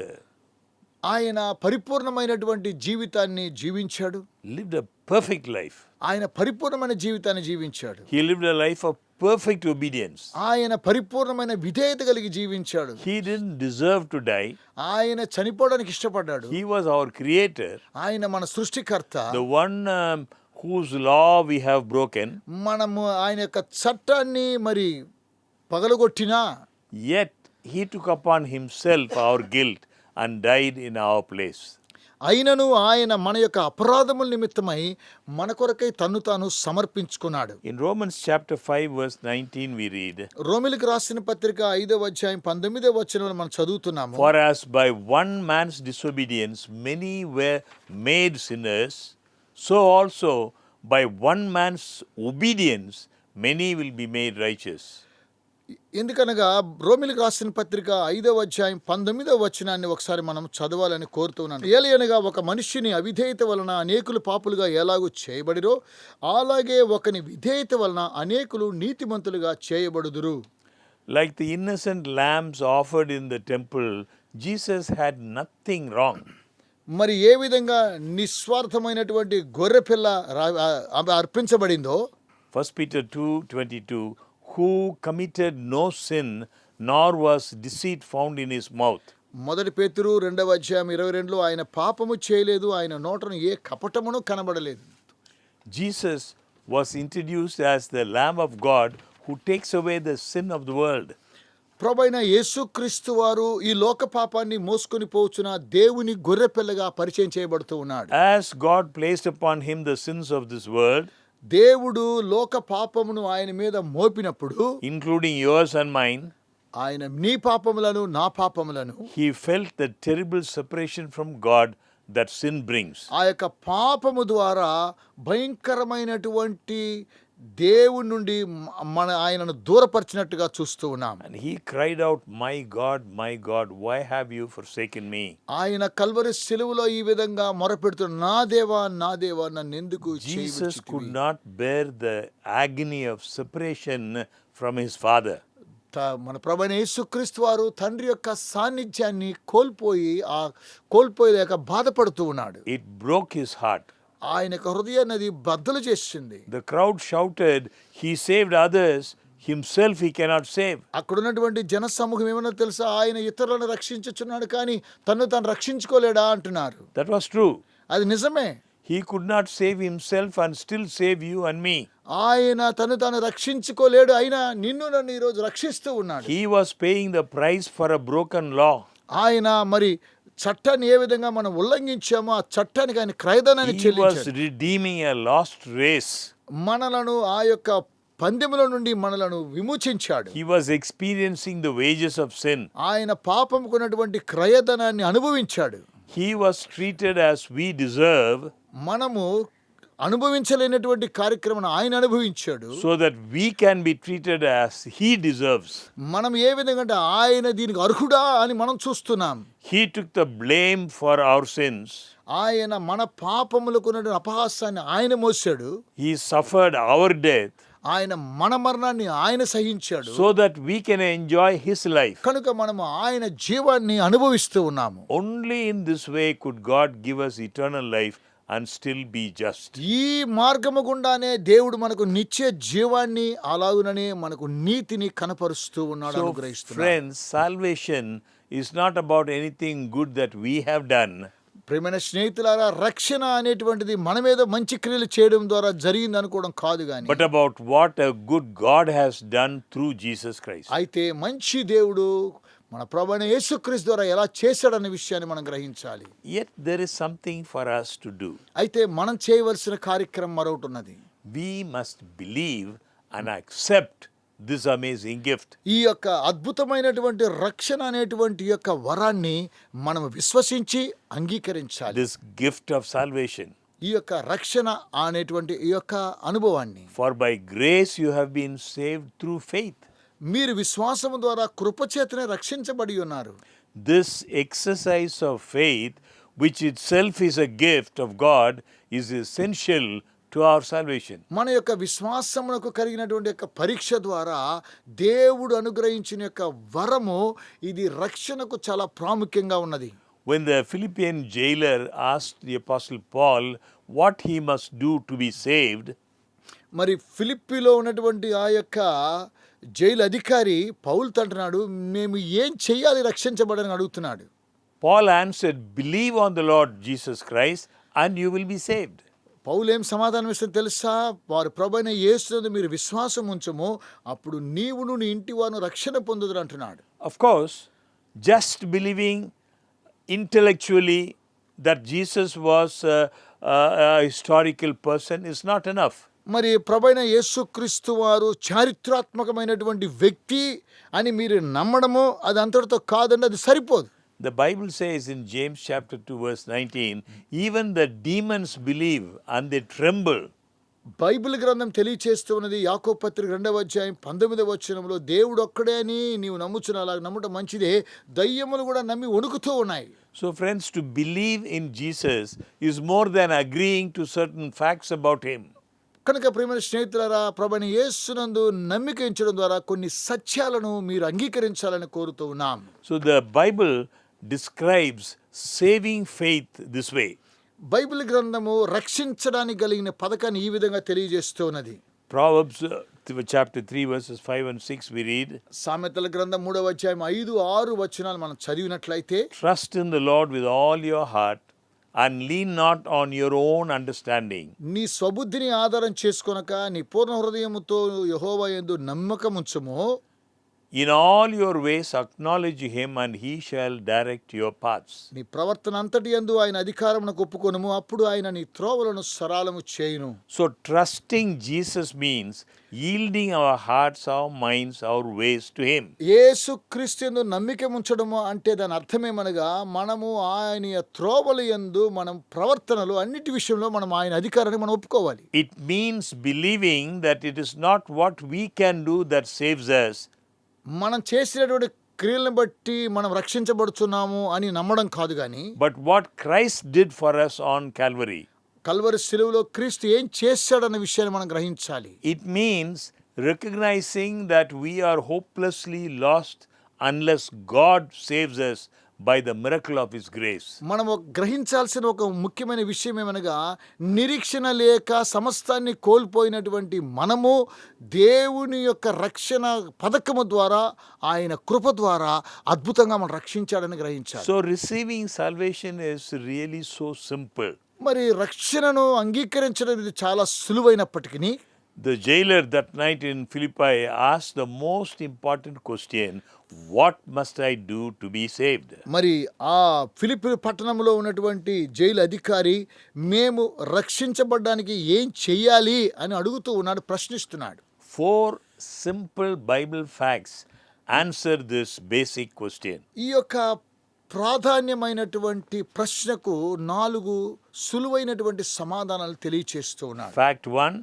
ఆయన పరిపూర్ణమైనటువంటి జీవితాన్ని జీవించాడు. lived a perfect life. ఆయన పరిపూర్ణమైన జీవితాన్ని జీవించాడు. He lived a life of perfect obedience. ఆయన పరిపూర్ణమైన విధేయత కలిగి జీవించాడు. He didn't deserve to die. ఆయన చనిపోవడానికి ఇష్టపడ్డాడు. He was our creator, ఆయన మన సృష్టికర్త. the one whose law we have broken. మనము ఆయన యొక్క చట్టాన్ని మరి పగలగొట్టినా Yet he took upon himself our guilt and died in our place. అయినను ఆయన మన యొక్క అపరాధముల నిమిత్తమై మన కొరకై తన్ను తాను సమర్పించుకున్నాడు. In Romans chapter 5 verse 19 we read, రోమిలికి రాసిన పత్రిక 5వ అధ్యాయం 19వ వచనంలో మనం చదువుతున్నాము. For as by one man's disobedience many were made sinners, so also by one man's obedience many will be made righteous. ఎందుకనగా రోమిలికి రాసిన పత్రిక 5వ అధ్యాయం 19వ వచనాన్ని ఒకసారి మనం చదవాలని కోరుతున్నాను. ఏలయనగా ఒక మనిషిని అవిధేయత వలన అనేకులు పాపులుగా ఎలాగూ చేయబడిరో అలాగే ఒకని విధేయత వలన అనేకులు నీతిమంతులుగా చేయబడుదురు. Like the innocent lambs offered in the temple, Jesus had nothing wrong. మరి ఏ విధంగా నిస్వార్థమైనటువంటి గొర్రెపిల్ల అర్పించబడిందో 1 Peter 2:22, who committed no sin, nor was deceit found in his mouth. మొదటి పేతురు 2వ అధ్యాయం 22లో ఆయన పాపము చేయలేదు, ఆయన నోటను ఏ కపటమును కనబడలేదు. Jesus was introduced as the Lamb of God who takes away the sin of the world. ప్రభువైన యేసుక్రీస్తు వారు ఈ లోక పాపాన్ని మోసుకొని పోవచ్చున దేవుని గొర్రెపిల్లగా పరిచయం చేయబడుతూ ఉన్నాడు. As God placed upon him the sins of this world, దేవుడు లోక పాపమును ఆయన మీద మోపినప్పుడు, including yours and mine, ఆయన నీ పాపములను నా పాపములను, he felt the terrible separation from God that sin brings. ఆ యొక్క పాపము ద్వారా భయంకరమైనటువంటి దేవుని నుండి ఆయనను దూరపరిచినట్టుగా చూస్తూ ఉన్నాం. And he cried out, my God, why have you forsaken me? ఆయన కల్వరి శిలువలో ఈ విధంగా మొరపెడుతూ నా దేవా నన్ను ఎందుకు Jesus could not bear the agony of separation from his father. మన ప్రభువైన యేసుక్రీస్తు వారు తండ్రి యొక్క సాన్నిధ్యాన్ని కోల్పోయలేక బాధపడుతూ ఉన్నాడు. It broke his heart. ఆయన యొక్క హృదయాన్ని అది బద్దలు చేసింది. The crowd shouted, he saved others, himself he cannot save. అక్కడ ఉన్నటువంటి జన సమూహం ఏమన్నా తెలుసా, ఆయన ఇతరులను రక్షించుచున్నాడు కానీ తను తాను రక్షించుకోలేడా అంటున్నారు. That was true. అది నిజమే. He could not save himself and still save you and me. ఆయన తను తాను రక్షించుకోలేడు, అయినా నిన్ను నన్ను ఈరోజు రక్షిస్తూ ఉన్నాడు. He was paying the price for a broken law. ఆయన మరి చట్టాన్ని ఏ విధంగా మనం ఉల్లంఘించామో ఆ చట్టానికి ఆయన క్రయధనాన్ని He was చెల్లించాడు. redeeming a lost race. మనలను ఆ యొక్క పందెముల నుండి మనలను విమోచించాడు. He was experiencing the wages of sin. ఆయన పాపముకున్నటువంటి క్రయధనాన్ని అనుభవించాడు. He was treated as we deserve. మనము అనుభవించలేనటువంటి కార్యక్రమం ఆయన అనుభవించాడు. so that we can be treated as he deserves. మనం ఏ విధంగా అంటే ఆయన దీనికి అర్హుడా అని మనం చూస్తున్నాం. He took the blame for our sins. ఆయన మన పాపములకు ఉన్నటువంటి అపహాస్యాన్ని ఆయన మోసాడు. He suffered our death ఆయన మన మరణాన్ని ఆయన సహించాడు. so that we can enjoy his life. కనుక మనము ఆయన జీవాన్ని అనుభవిస్తూ ఉన్నాము. Only in this way could God give us eternal life and still be just. ఈ మార్గము గుండానే దేవుడు మనకు నిత్య జీవాన్ని అలాగుననే మనకు నీతిని కనపరుస్తూ ఉన్నాడు, So అనుగ్రహిస్తున్నాడు. friends, salvation is not about anything good that we have done, ప్రియమైన స్నేహితులారా, రక్షణ అనేటువంటిది మన మీద మంచి క్రియలు చేయడం ద్వారా జరిగింది అనుకోవడం కాదు గాని, but about what a good God has done through Jesus Christ. అయితే మంచి దేవుడు మన ప్రభువైన యేసుక్రీస్తు ద్వారా ఎలా చేశాడనే విషయాన్ని మనం గ్రహించాలి. Yet there is something for us to do. అయితే మనం చేయవలసిన కార్యక్రమం మరొకటి ఉన్నది. We must believe and accept this amazing gift. ఈ యొక్క అద్భుతమైనటువంటి రక్షణ అనేటువంటి యొక్క వరాన్ని మనం విశ్వసించి అంగీకరించాలి. This gift of salvation. ఈ యొక్క రక్షణ అనేటువంటి ఈ యొక్క అనుభవాన్ని For by grace you have been saved through faith. మీరు విశ్వాసము ద్వారా కృపచేతనే రక్షించబడి ఉన్నారు. This exercise of faith, which itself is a gift of God, is essential to our salvation. మన యొక్క విశ్వాసమునకు కలిగినటువంటి యొక్క పరీక్ష ద్వారా దేవుడు అనుగ్రహించిన యొక్క వరము ఇది రక్షణకు చాలా ప్రాముఖ్యంగా ఉన్నది. When the Philippian jailer asked the Apostle Paul what he must do to be saved, మరి ఫిలిప్పీలో ఉన్నటువంటి ఆ యొక్క జైలు అధికారి పౌలుతో అంటున్నాడు, మేము ఏం చెయ్యాలి రక్షించబడని అడుగుతున్నాడు. Paul answered, believe on the Lord Jesus Christ and you will be saved. పౌలు ఏం సమాధానం ఇస్తే తెలుసా? వారి ప్రభువైన యేసునందు మీరు విశ్వాసం ఉంచము, అప్పుడు నీవును నీ ఇంటి వారు రక్షణ పొందుదురు అంటున్నాడు. Of course, just believing intellectually that Jesus was a historical person is not enough. మరి ప్రభువైన యేసుక్రీస్తు వారు చారిత్రాత్మకమైనటువంటి వ్యక్తి అని మీరు నమ్మడము అది అంతటితో కాదండి, అది సరిపోదు. The Bible says in James chapter 2 verse 19, even the demons believe and they tremble. Bible గ్రంథం తెలియచేస్తూ ఉన్నది యాకోబు పత్రిక 2వ అధ్యాయం 19వ వచనంలో, దేవుడు ఒక్కడే అని నీవు నమ్ముచున్నా, అలా నమ్మటం మంచిదే, దయ్యములు కూడా నమ్మి వణుకుతూ ఉన్నాయి. So friends, to believe in Jesus is more than agreeing to certain facts about him. కనుక ప్రియమైన స్నేహితులారా, ప్రభువైన యేసునందు నమ్మిక ఉంచడం ద్వారా కొన్ని సత్యాలను మీరు అంగీకరించాలని కోరుతూ ఉన్నాం. So the Bible describes saving faith this way. Bible గ్రంథము రక్షించడానికి కలిగిన పథకాన్ని ఈ విధంగా తెలియజేస్తూ ఉన్నది. Proverbs chapter 3 verses 5 and 6 we read, సామెతల గ్రంథం 3వ అధ్యాయం 5-6 వచనాలు మనం చదివినట్లయితే, trust in the Lord with all your heart and lean not on your own understanding. నీ స్వబుద్ధిని ఆధారం చేసుకొనక నీ పూర్ణ హృదయముతో యెహోవా యందు నమ్మకముంచుము. In all your ways acknowledge him and he shall direct your paths. నీ ప్రవర్తన అంతటి యందు ఆయన అధికారమునకు ఒప్పుకొనుము, అప్పుడు ఆయన నీ త్రోవలను సరళము చేయును. So trusting Jesus means yielding our hearts, our minds, our ways to him. యేసుక్రీస్తు యందు నమ్మిక ఉంచడము అంటే దాని అర్థమేమనగా, మనము ఆయన త్రోవల యందు మనం ప్రవర్తనలు అన్నిటి విషయంలో మనం ఆయన అధికారాన్ని మనం ఒప్పుకోవాలి. It means believing that it is not what we can do that saves us, మనం చేసినటువంటి క్రియలను బట్టి మనం రక్షించబడుతున్నాము అని నమ్మడం కాదు కానీ, but what Christ did for us on Calvary. Calvary శిలువలో క్రీస్తు ఏం చేశాడన్న విషయాన్ని మనం గ్రహించాలి. It means recognizing that we are hopelessly lost unless God saves us by the miracle of his grace. మనం గ్రహించాల్సిన ఒక ముఖ్యమైన విషయం ఏమనగా, నిరీక్షణ లేక సమస్తాన్ని కోల్పోయినటువంటి మనము దేవుని యొక్క రక్షణ పథకము ద్వారా, ఆయన కృప ద్వారా అద్భుతంగా మనం రక్షించాడని గ్రహించాలి. So receiving salvation is really so simple. మరి రక్షణను అంగీకరించడం ఇది చాలా సులువైనప్పటికీ, The jailer that night in Philippi asked the most important question, what must I do to be saved? మరి ఆ ఫిలిప్పి పట్టణంలో ఉన్నటువంటి జైలు అధికారి మేము రక్షించబడడానికి ఏం చెయ్యాలి అని అడుగుతూ ఉన్నాడు, ప్రశ్నిస్తున్నాడు. 4 simple Bible facts answer this basic question. ఈ యొక్క ప్రాధాన్యమైనటువంటి ప్రశ్నకు 4 సులువైనటువంటి సమాధానాలు తెలియచేస్తూ ఉన్నాడు. Fact 1,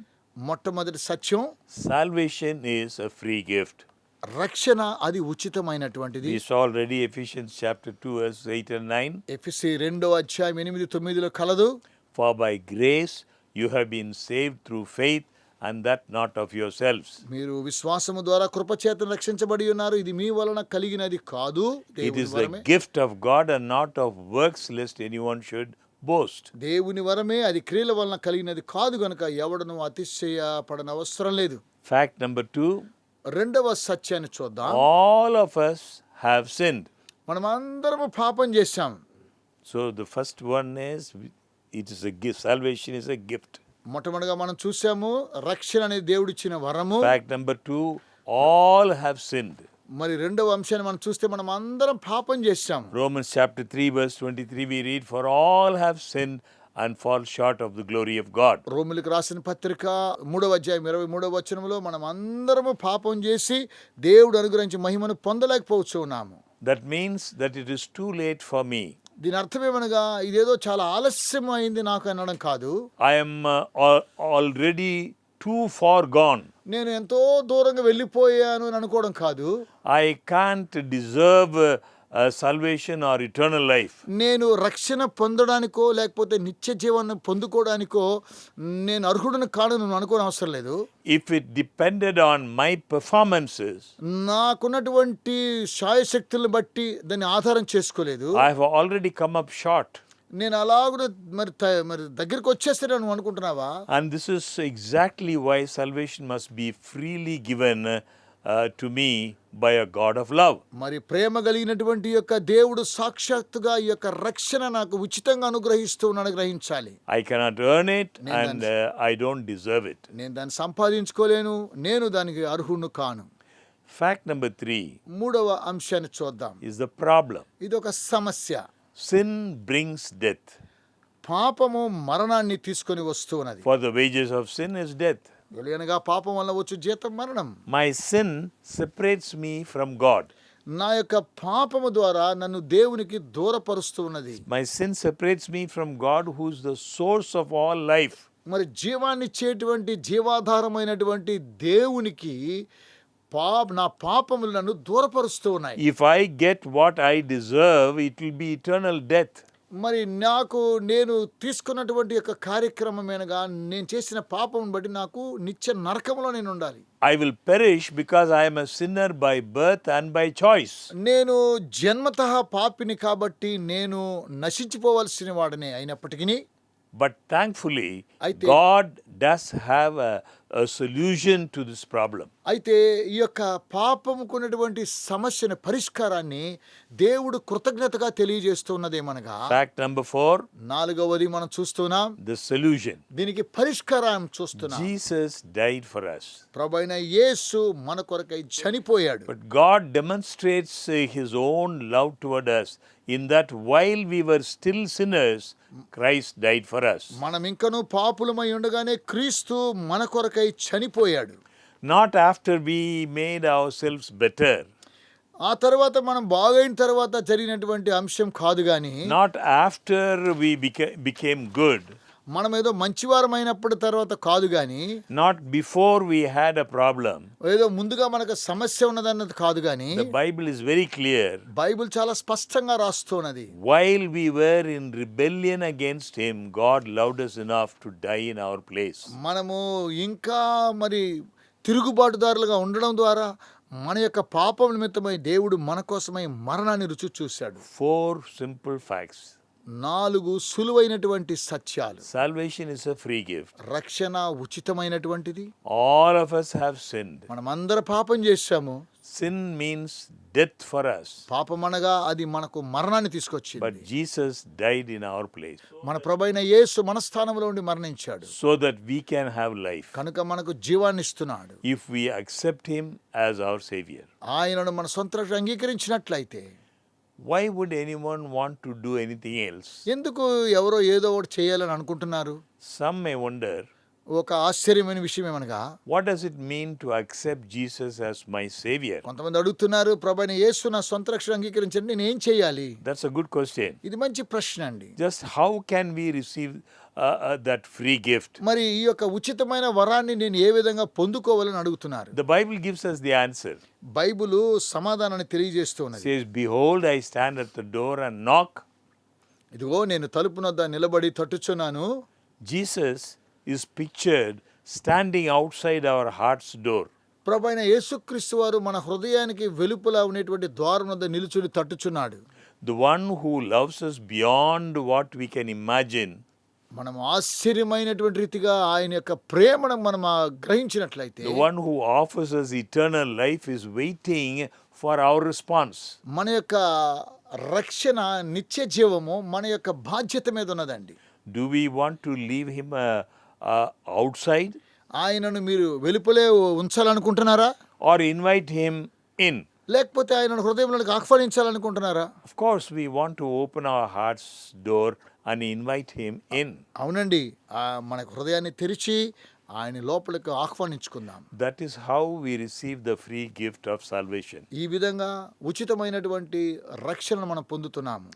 మొట్టమొదటి సత్యం, salvation is a free gift. రక్షణ అది ఉచితమైనటువంటిది. We saw already Ephesians chapter 2 verse 8 and 9. ఎఫెసీ 2:8-9 కలదు. For by grace you have been saved through faith, and that not of yourselves. మీరు విశ్వాసము ద్వారా కృపచేత రక్షించబడి ఉన్నారు, ఇది మీ వలన కలిగినది కాదు, It దేవుని is the వరమే. gift of God and not of works, lest anyone should boast. దేవుని వరమే, అది క్రియల వలన కలిగినది కాదు గనుక ఎవడను అతిశయపడనవసరం లేదు. Fact number 2, రెండవ సత్యాన్ని చూద్దాం. all of us have sinned. మనం అందరము పాపం చేశాం. So the first one is, it is a gift. Salvation is a gift. మొట్టమొదటిగా మనం చూసాము, రక్షణ అనేది దేవుడిచ్చిన వరము. Fact number 2, all have sinned. మరి రెండవ అంశాన్ని మనం చూస్తే మనం అందరం పాపం చేశాం. Romans chapter 3 verse 23 we read, for all have sinned and fall short of the glory of God. రోమిలకు రాసిన పత్రిక 3:23 మనం అందరము పాపం చేసి దేవుడు అనుగ్రహించిన మహిమను పొందలేకపోవచ్చు ఉన్నాము. That means that it is too late for me. దీని అర్థమేమనగా ఇదేదో చాలా ఆలస్యం అయింది నాకు అనడం కాదు. I am already too far gone. నేను ఎంతో దూరంగా వెళ్ళిపోయాను అని అనుకోవడం కాదు. I can't deserve salvation or eternal life. నేను రక్షణ పొందడానికో లేకపోతే నిత్య జీవాన్ని పొందుకోవడానికో నేను అర్హుడని కాదు నువ్వు అనుకోని అవసరం లేదు. If it depended on my performances, నాకున్నటువంటి శాయశక్తులను బట్టి దాన్ని ఆధారం చేసుకోలేదు. I have already come up short. నేను అలాగున మరి దగ్గరికి వచ్చేస్తే నువ్వు అనుకుంటున్నావా? And this is exactly why salvation must be freely given to me by a God of love. మరి ప్రేమ కలిగినటువంటి యొక్క దేవుడు సాక్షాత్తుగా ఈ యొక్క రక్షణ నాకు ఉచితంగా అనుగ్రహిస్తూ ఉన్నాడు, గ్రహించాలి. I cannot earn it and I don't deserve it. నేను దాన్ని సంపాదించుకోలేను, నేను దానికి అర్హును కాను. Fact number 3 మూడవ అంశాన్ని చూద్దాం. is the problem. ఇది ఒక సమస్య. Sin brings death. పాపము మరణాన్ని తీసుకొని వస్తూ ఉన్నది. For the wages of sin is death. ఎలాగనగా పాపం వల్ల వచ్చు జీతం మరణం. My sin separates me from God. నా యొక్క పాపము ద్వారా నన్ను దేవునికి దూరపరుస్తూ ఉన్నది. My sin separates me from God, who is the source of all life. మరి జీవాన్ని ఇచ్చేటువంటి జీవాధారమైనటువంటి దేవునికి నా పాపములు నన్ను దూరపరుస్తూ ఉన్నాయి. If I get what I deserve, it will be eternal death. మరి నేను తీసుకున్నటువంటి యొక్క కార్యక్రమమేనగా నేను చేసిన పాపం బట్టి నాకు నిత్య నరకంలో నేను ఉండాలి. I will perish because I am a sinner by birth and by choice. నేను జన్మతః పాపిని కాబట్టి నేను నశించిపోవలసిన వాడనే అయినప్పటికీ, But thankfully, అయితే God does have a solution to this problem. అయితే ఈ యొక్క పాపముకున్నటువంటి సమస్యను పరిష్కారాన్ని దేవుడు కృతజ్ఞతగా తెలియజేస్తున్నదేమనగా, Fact number 4, నాలుగవది మనం చూస్తున్నాం, the solution. దీనికి పరిష్కారం చూస్తున్నాం. Jesus died for us. ప్రభువైన యేసు మన కొరకై చనిపోయాడు. But God demonstrates his own love toward us in that while we were still sinners, Christ died for us. మనం ఇంకనూ పాపులమై ఉండగానే క్రీస్తు మన కొరకై చనిపోయాడు. Not after we made ourselves better. ఆ తర్వాత మనం బాగైన తర్వాత జరిగినటువంటి అంశం కాదు గాని, Not after we became good. మనం ఏదో మంచివారమైనప్పుడు తర్వాత కాదు గాని, Not before we had a problem. ఏదో ముందుగా మనకు సమస్య ఉన్నదన్నది కాదు గాని, The Bible is very clear. Bible చాలా స్పష్టంగా రాస్తున్నది. While we were in rebellion against him, God loved us enough to die in our place. మనము ఇంకా మరి తిరుగుబాటుదారులుగా ఉండడం ద్వారా మన యొక్క పాపం నిమిత్తమై దేవుడు మన కోసమై మరణాన్ని రుచి చూశాడు. 4 simple facts. 4 సులువైనటువంటి సత్యాలు. Salvation is a free gift. రక్షణ ఉచితమైనటువంటిది. All of us have sinned. మనం అందరం పాపం చేశాము. Sin means death for us. పాపం అనగా అది మనకు మరణాన్ని తీసుకొచ్చింది. But Jesus died in our place మన ప్రభువైన యేసు మన స్థానంలో ఉండి మరణించాడు. so that we can have life. కనుక మనకు జీవాన్ని ఇస్తున్నాడు. If we accept him as our savior. ఆయనను మన సొంత రక్షకుడిగా అంగీకరించినట్లయితే, Why would anyone want to do anything else? ఎందుకు ఎవరో ఏదో ఒకటి చేయాలని అనుకుంటున్నారు? Some may wonder, ఒక ఆశ్చర్యమైన విషయం ఏమనగా, what does it mean to accept Jesus as my Savior? కొంతమంది అడుగుతున్నారు, ప్రభు అయిన యేసు నా సొంత రక్షణ అంగీకరించండి, నేను ఏం చేయాలి? That's a good question. ఇది మంచి ప్రశ్న అండి. Just how can we receive that free gift? మరి ఈ యొక్క ఉచితమైన వరాన్ని నేను ఏ విధంగా పొందుకోవాలని అడుగుతున్నారు. The Bible gives us the answer. Bible సమాధానాన్ని తెలియజేస్తున్నది. Says, behold, I stand at the door and knock. ఇదిగో నేను తలుపు వద్ద నిలబడి తట్టుచున్నాను. Jesus is pictured standing outside our heart's door. ప్రభు అయిన యేసుక్రీస్తు వారు మన హృదయానికి వెలుపల ఉన్నటువంటి ద్వారం వద్ద నిలుచుని తట్టుచున్నాడు. The one who loves us beyond what we can imagine. మనం ఆశ్చర్యమైనటువంటి రీతిగా ఆయన యొక్క ప్రేమను మనం గ్రహించినట్లయితే, The one who offers us eternal life is waiting for our response. మన యొక్క రక్షణ నిత్య జీవము మన యొక్క బాధ్యత మీద ఉన్నదండి. Do we want to leave him outside ఆయనను మీరు వెలుపలే ఉంచాలనుకుంటున్నారా? or invite him in? లేకపోతే ఆయనను హృదయంలోకి ఆహ్వానించాలనుకుంటున్నారా? Of course, we want to open our heart's door and invite him in. అవునండి, మన హృదయాన్ని తెరిచి ఆయన లోపలికి ఆహ్వానించుకుందాం. That is how we receive the free gift of salvation. ఈ విధంగా ఉచితమైనటువంటి రక్షణను మనం పొందుతున్నాము.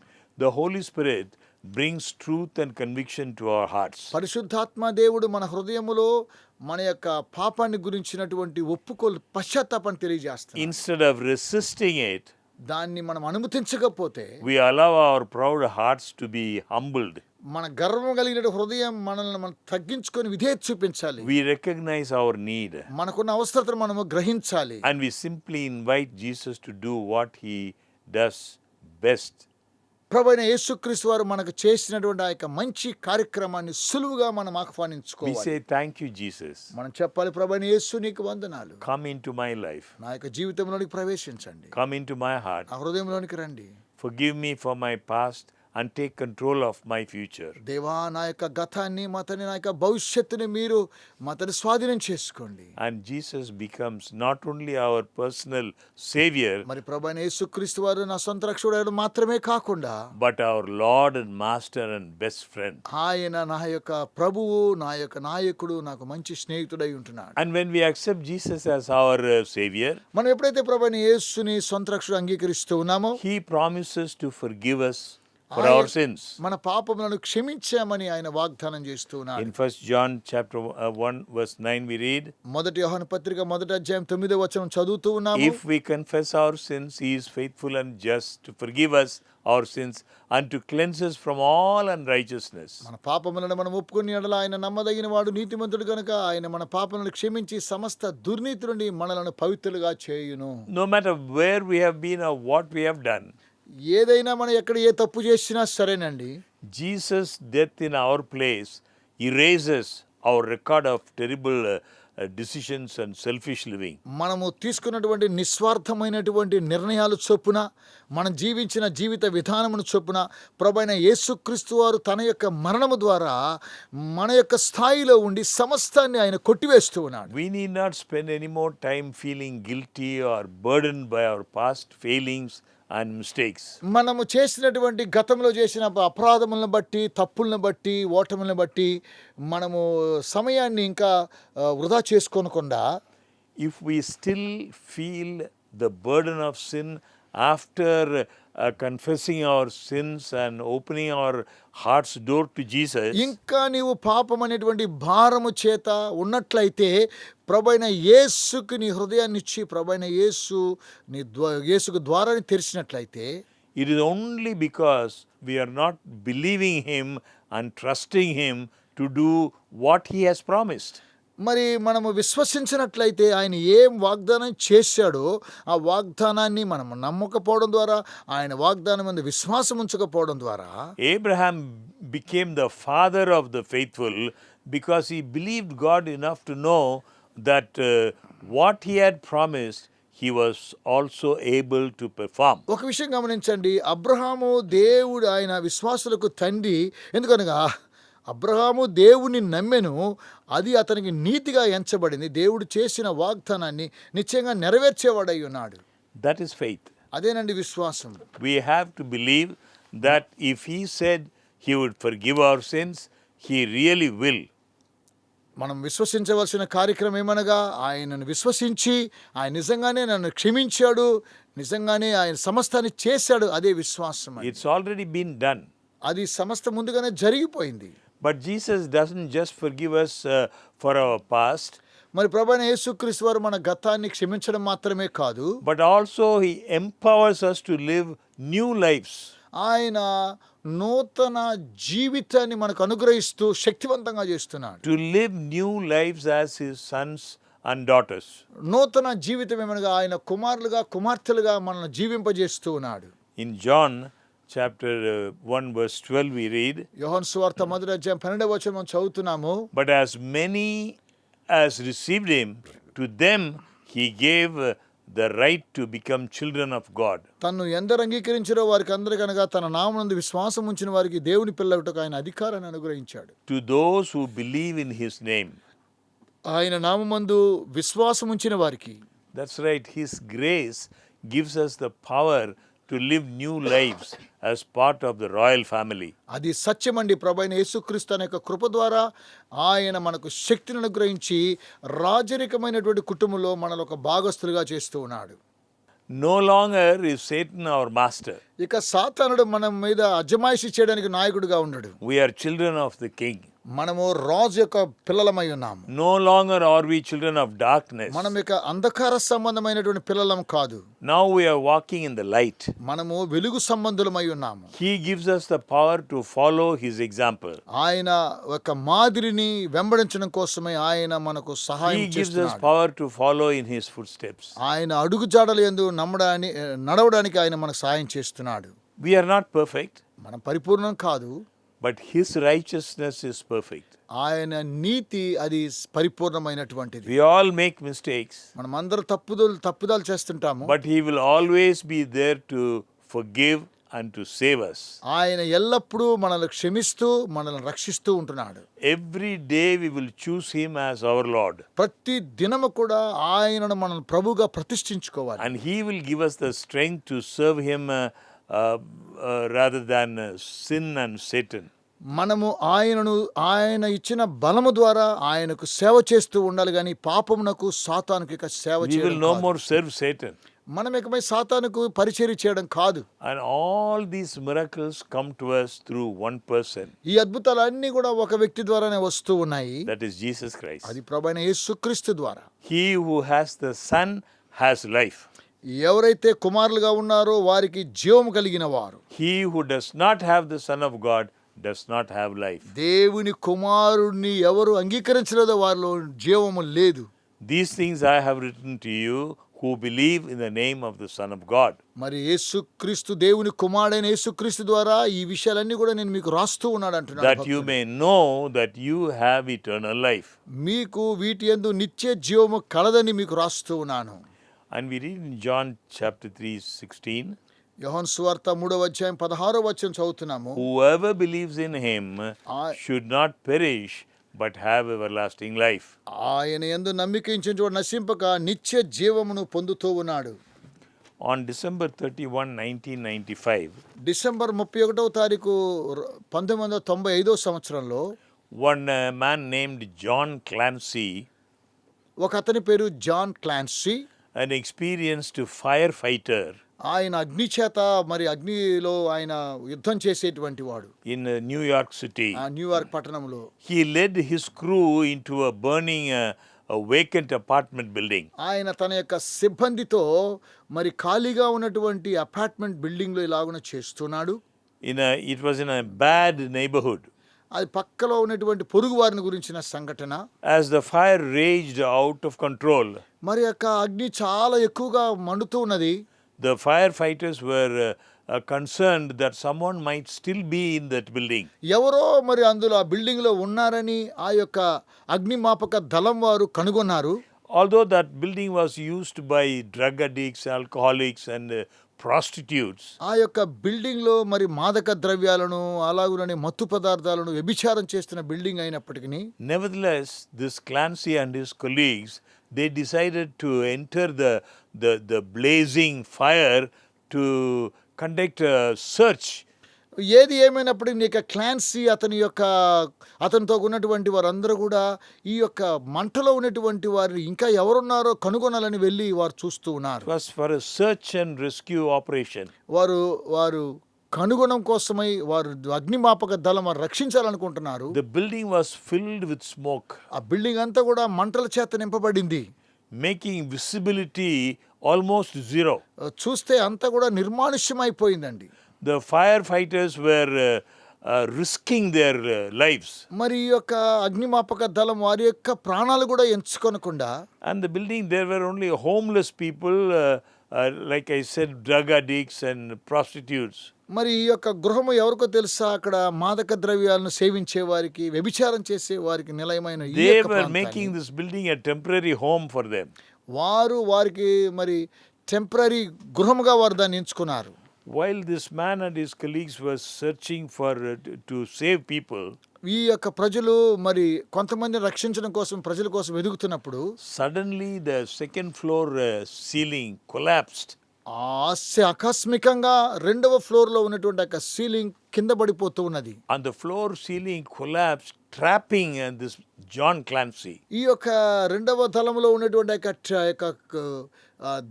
The Holy Spirit brings truth and conviction to our hearts. పరిశుద్ధాత్మ దేవుడు మన హృదయములో మన యొక్క పాపాన్ని గురించినటువంటి పశ్చాత్తాపాన్ని తెలియజేస్తాడు. Instead of resisting it, దాన్ని మనం అనుమతించకపోతే, we allow our proud hearts to be humbled. మన గర్వం కలిగిన హృదయం మనల్ని మనం తగ్గించుకొని విధేయత చూపించాలి. We recognize our need. మనకున్న అవసరతను మనము గ్రహించాలి. And we simply invite Jesus to do what he does best. ప్రభు అయిన యేసుక్రీస్తు వారు మనకు చేసినటువంటి ఆ యొక్క మంచి కార్యక్రమాన్ని సులువుగా మనం We ఆహ్వానించుకోవాలి. say, thank you, Jesus. మనం చెప్పాలి, ప్రభు అయిన యేసు నీకు వందనాలు. Come into my life. నా యొక్క జీవితంలోనికి ప్రవేశించండి. Come into my heart. ఆ హృదయంలోనికి రండి. Forgive me for my past and take control of my future. దేవా, నా యొక్క గతాన్ని నా యొక్క భవిష్యత్తుని మీరు స్వాధీనం చేసుకోండి. And Jesus becomes not only our personal Savior, మరి ప్రభు అయిన యేసుక్రీస్తు వారు నా సొంత రక్షకుడు మాత్రమే కాకుండా, but our Lord and Master and best friend. ఆయన నా యొక్క ప్రభువు, నా యొక్క నాయకుడు, నాకు మంచి స్నేహితుడై ఉంటున్నాడు. And when we accept Jesus as our Savior, మనం ఎప్పుడైతే ప్రభు అయిన యేసుని సొంత రక్షకుడు అంగీకరిస్తూ ఉన్నామో, He promises to forgive us for our sins. మన పాపములను క్షమించామని ఆయన వాగ్దానం చేస్తూ ఉన్నాడు. In 1 John chapter 1 verse 9 we read, మొదటి యోహాను పత్రిక 1వ అధ్యాయం 9వ వచనం చదువుతూ ఉన్నాము. if we confess our sins, he is faithful and just to forgive us our sins and to cleanse us from all unrighteousness. మన పాపములను మనం ఒప్పుకుని ఎడల ఆయన నమ్మదగిన వాడు, నీతిమంతుడు కనుక ఆయన మన పాపములను క్షమించి సమస్త దుర్నీతి నుండి మనలను పవిత్రులుగా చేయును. No matter where we have been or what we have done, ఏదైనా మనం ఎక్కడ ఏ తప్పు చేసినా సరేనండి, Jesus' death in our place erases our record of terrible decisions and selfish living. మనము తీసుకున్నటువంటి నిస్వార్థమైనటువంటి నిర్ణయాలు చొప్పున, మనం జీవించిన జీవిత విధానమును చొప్పున ప్రభువైన యేసుక్రీస్తు వారు తన యొక్క మరణము ద్వారా మన యొక్క స్థాయిలో ఉండి సమస్తాన్ని ఆయన కొట్టివేస్తూ ఉన్నాడు. We need not spend any more time feeling guilty or burdened by our past failings and mistakes. మనము చేసినటువంటి గతంలో చేసిన అపరాధములను బట్టి, తప్పులను బట్టి, ఓటములను బట్టి మనము సమయాన్ని ఇంకా వృధా చేసుకోనకుండా, if we still feel the burden of sin after confessing our sins and opening our heart's door to Jesus, ఇంకా నీవు పాపం అనేటువంటి భారము చేత ఉన్నట్లయితే ప్రభువైన యేసుకు నీ హృదయాన్ని ఇచ్చి, ప్రభువైన యేసుకు ద్వారాన్ని తెరిచినట్లయితే, it is only because we are not believing him and trusting him to do what he has promised. మరి మనము విశ్వసించినట్లయితే ఆయన ఏం వాగ్దానం చేశాడో ఆ వాగ్దానాన్ని మనం నమ్మకపోవడం ద్వారా, ఆయన వాగ్దానం మీద విశ్వాసం ఉంచకపోవడం ద్వారా, Abraham became the father of the faithful because he believed God enough to know that what he had promised he was also able to perform. ఒక విషయం గమనించండి, అబ్రహాము దేవుడు ఆయన విశ్వాసులకు తండ్రి. ఎందుకనగా అబ్రహాము దేవుని నమ్మెను, అది అతనికి నీతిగా ఎంచబడింది. దేవుడు చేసిన వాగ్దానాన్ని నిశ్చయంగా నెరవేర్చేవాడై ఉన్నాడు. That is faith. అదేనండి విశ్వాసం. We have to believe that if he said he would forgive our sins, he really will. మనం విశ్వసించవలసిన కార్యక్రమం ఏమనగా ఆయనను విశ్వసించి ఆయన నిజంగానే నన్ను క్షమించాడు, నిజంగానే ఆయన సమస్తాన్ని చేశాడు, అదే విశ్వాసం అండి. It's already been done. అది సమస్త ముందుగానే జరిగిపోయింది. But Jesus doesn't just forgive us for our past, మరి ప్రభువైన యేసుక్రీస్తు వారు మన గతాన్ని క్షమించడం మాత్రమే కాదు, but also He empowers us to live new lives. ఆయన నూతన జీవితాన్ని మనకు అనుగ్రహిస్తూ శక్తివంతంగా చేస్తున్నాడు. To live new lives as His sons and daughters. నూతన జీవితం ఏమనగా ఆయన కుమారులుగా కుమార్తెలుగా మనల్ని జీవింపజేస్తూ ఉన్నాడు. In John chapter 1 verse 12 we read, యోహాను సువార్త 1వ అధ్యాయం 12వ వచనం మనం చదువుతున్నాము. but as many as received Him, to them He gave the right to become children of God. తన్ను ఎందరు అంగీకరించారో వారికి అందరికనగా తన నామమునందు విశ్వాసం ఉంచిన వారికి దేవుని పిల్లలటకు ఆయన అధికారాన్ని అనుగ్రహించాడు. To those who believe in His name. ఆయన నామమందు విశ్వాసం ఉంచిన వారికి. That's right. His grace gives us the power to live new lives as part of the royal family. అది సత్యమండి. ప్రభువైన యేసుక్రీస్తు అనే యొక్క కృప ద్వారా ఆయన మనకు శక్తిని అనుగ్రహించి రాజరికమైనటువంటి కుటుంబంలో మనల్ని ఒక భాగస్తులుగా చేస్తూ ఉన్నాడు. No longer is Satan our master. ఇక సాతానుడు మన మీద అజమాయిషి చేయడానికి నాయకుడిగా ఉండడు. We are children of the King. మనము రాజు యొక్క పిల్లలమై ఉన్నాము. No longer are we children of darkness. మనం ఇక అంధకార సంబంధమైనటువంటి పిల్లలం కాదు. Now we are walking in the light. మనము వెలుగు సంబంధులమై ఉన్నాము. He gives us the power to follow His example. ఆయన ఒక మాదిరిని వెంబడించడం కోసమే ఆయన మనకు సహాయం He gives us చేస్తున్నాడు. power to follow in His footsteps. ఆయన అడుగుజాడలు యందు నడవడానికి ఆయన మనకు సహాయం చేస్తున్నాడు. We are not perfect, మనం పరిపూర్ణం కాదు, but His righteousness is perfect. ఆయన నీతి అది పరిపూర్ణమైనటువంటిది. We all make mistakes, మనం అందరూ తప్పుదాలు చేస్తుంటాము. but He will always be there to forgive and to save us. ఆయన ఎల్లప్పుడూ మనల్ని క్షమిస్తూ మనల్ని రక్షిస్తూ ఉంటున్నాడు. Every day we will choose Him as our Lord, ప్రతి దినము కూడా ఆయనను మనం ప్రభుగా ప్రతిష్ఠించుకోవాలి. and He will give us the strength to serve Him rather than sin and Satan. మనము ఆయన ఇచ్చిన బలము ద్వారా ఆయనకు సేవ చేస్తూ ఉండాలి, కానీ పాపమునకు సాతానుకు ఇక సేవ We will చేయడం no కాదు. more serve Satan. మనం ఇకపై సాతానుకు పరిచర్య చేయడం కాదు. And all these miracles come to us through one person, ఈ అద్భుతాలన్నీ కూడా ఒక వ్యక్తి ద్వారానే వస్తూ ఉన్నాయి. that is Jesus Christ. అది ప్రభువైన యేసుక్రీస్తు ద్వారా. He who has the Son has life. ఎవరైతే కుమారులుగా ఉన్నారో వారికి జీవము కలిగిన వారు. He who does not have the Son of God does not have life. దేవుని కుమారుడిని ఎవరు అంగీకరించలేదో వారిలో జీవము లేదు. These things I have written to you who believe in the name of the Son of God. మరి యేసుక్రీస్తు దేవుని కుమారుడైన యేసుక్రీస్తు ద్వారా ఈ విషయాలన్నీ కూడా నేను మీకు రాస్తూ ఉన్నాడు అంటున్నాడు That you భక్తుడు. may know that you have eternal life. మీకు వీటి యందు నిత్య జీవము కలదని మీకు రాస్తూ ఉన్నాను. And we read in John chapter 3:16, యోహాను సువార్త 3వ అధ్యాయం 16వ వచనం చదువుతున్నాము. whoever believes in Him I- should not perish but have everlasting life. ఆయన యందు నమ్మిక ఉంచువాడు నశింపక నిత్య జీవమును పొందుతూ ఉన్నాడు. On December 31, 1995, డిసెంబర్ 31వ తారీఖు 1995వ సంవత్సరంలో one man named John Clancy, ఒక అతని పేరు జాన్ క్లాన్సీ, an experienced firefighter ఆయన అగ్ని చేత మరి అగ్నిలో ఆయన యుద్ధం చేసేటువంటి వాడు in New York City. ఆ న్యూయార్క్ పట్టణంలో. He led his crew into a burning a vacant apartment building. ఆయన తన యొక్క సిబ్బందితో మరి ఖాళీగా ఉన్నటువంటి అపార్ట్మెంట్ బిల్డింగ్లో ఇలాగున చేస్తున్నాడు. It was in a bad neighborhood. అది పక్కలో ఉన్నటువంటి పొరుగు వారిని గురించిన సంఘటన. As the fire raged out of control, మరి యొక్క అగ్ని చాలా ఎక్కువగా మండుతూ ఉన్నది. the firefighters were concerned that someone might still be in that building. ఎవరో మరి అందులో ఆ బిల్డింగ్లో ఉన్నారని ఆ యొక్క అగ్నిమాపక దళం వారు కనుగొన్నారు. Although that building was used by drug addicts, alcoholics and prostitutes, ఆ యొక్క బిల్డింగ్లో మరి మాదక ద్రవ్యాలను అలాగునని మత్తు పదార్థాలను వ్యభిచారం చేస్తున్న బిల్డింగ్ అయినప్పటికీ nevertheless, this Clancy and his colleagues, they decided to enter the blazing fire to conduct a search. ఏది ఏమైనప్పటికీ నీ యొక్క క్లాన్సీ అతనితో ఉన్నటువంటి వారందరూ కూడా ఈ యొక్క మంటలో ఉన్నటువంటి వారిని ఇంకా ఎవరున్నారో కనుగొనాలని వెళ్ళి వారు చూస్తూ ఉన్నారు. It was for a search and rescue operation. వారు కనుగొనడం కోసమై వారు అగ్నిమాపక దళం వారు రక్షించాలనుకుంటున్నారు. The building was filled with smoke, ఆ బిల్డింగ్ అంతా కూడా మంటల చేత నింపబడింది. making visibility almost zero. చూస్తే అంతా కూడా నిర్మానుష్యమైపోయిందండి. The firefighters were risking their lives. మరి ఈ యొక్క అగ్నిమాపక దళం వారి యొక్క ప్రాణాలు కూడా ఎంచుకొనకుండా, And the building, there were only homeless people, like I said, drug addicts and prostitutes. మరి ఈ యొక్క గృహము ఎవరికో తెలుసా, అక్కడ మాదక ద్రవ్యాలను సేవించే వారికి, వ్యభిచారం చేసే వారికి నిలయమైన ఈ They యొక్క were ప్రాంతాన్ని making this building a temporary home for them. వారికి మరి టెంపరరీ గృహముగా వారు దాన్ని ఎంచుకున్నారు. While this man and his colleagues were searching for to save people, ఈ యొక్క ప్రజలు మరి కొంతమంది రక్షించడం కోసం ప్రజల కోసం వెతుకుతున్నప్పుడు suddenly the second floor ceiling collapsed. ఆకస్మికంగా 2వ ఫ్లోర్లో ఉన్నటువంటి ఒక సీలింగ్ కింద పడిపోతూ ఉన్నది. And the floor ceiling collapsed, trapping this John Clancy. ఈ యొక్క 2వ దళములో ఉన్నటువంటి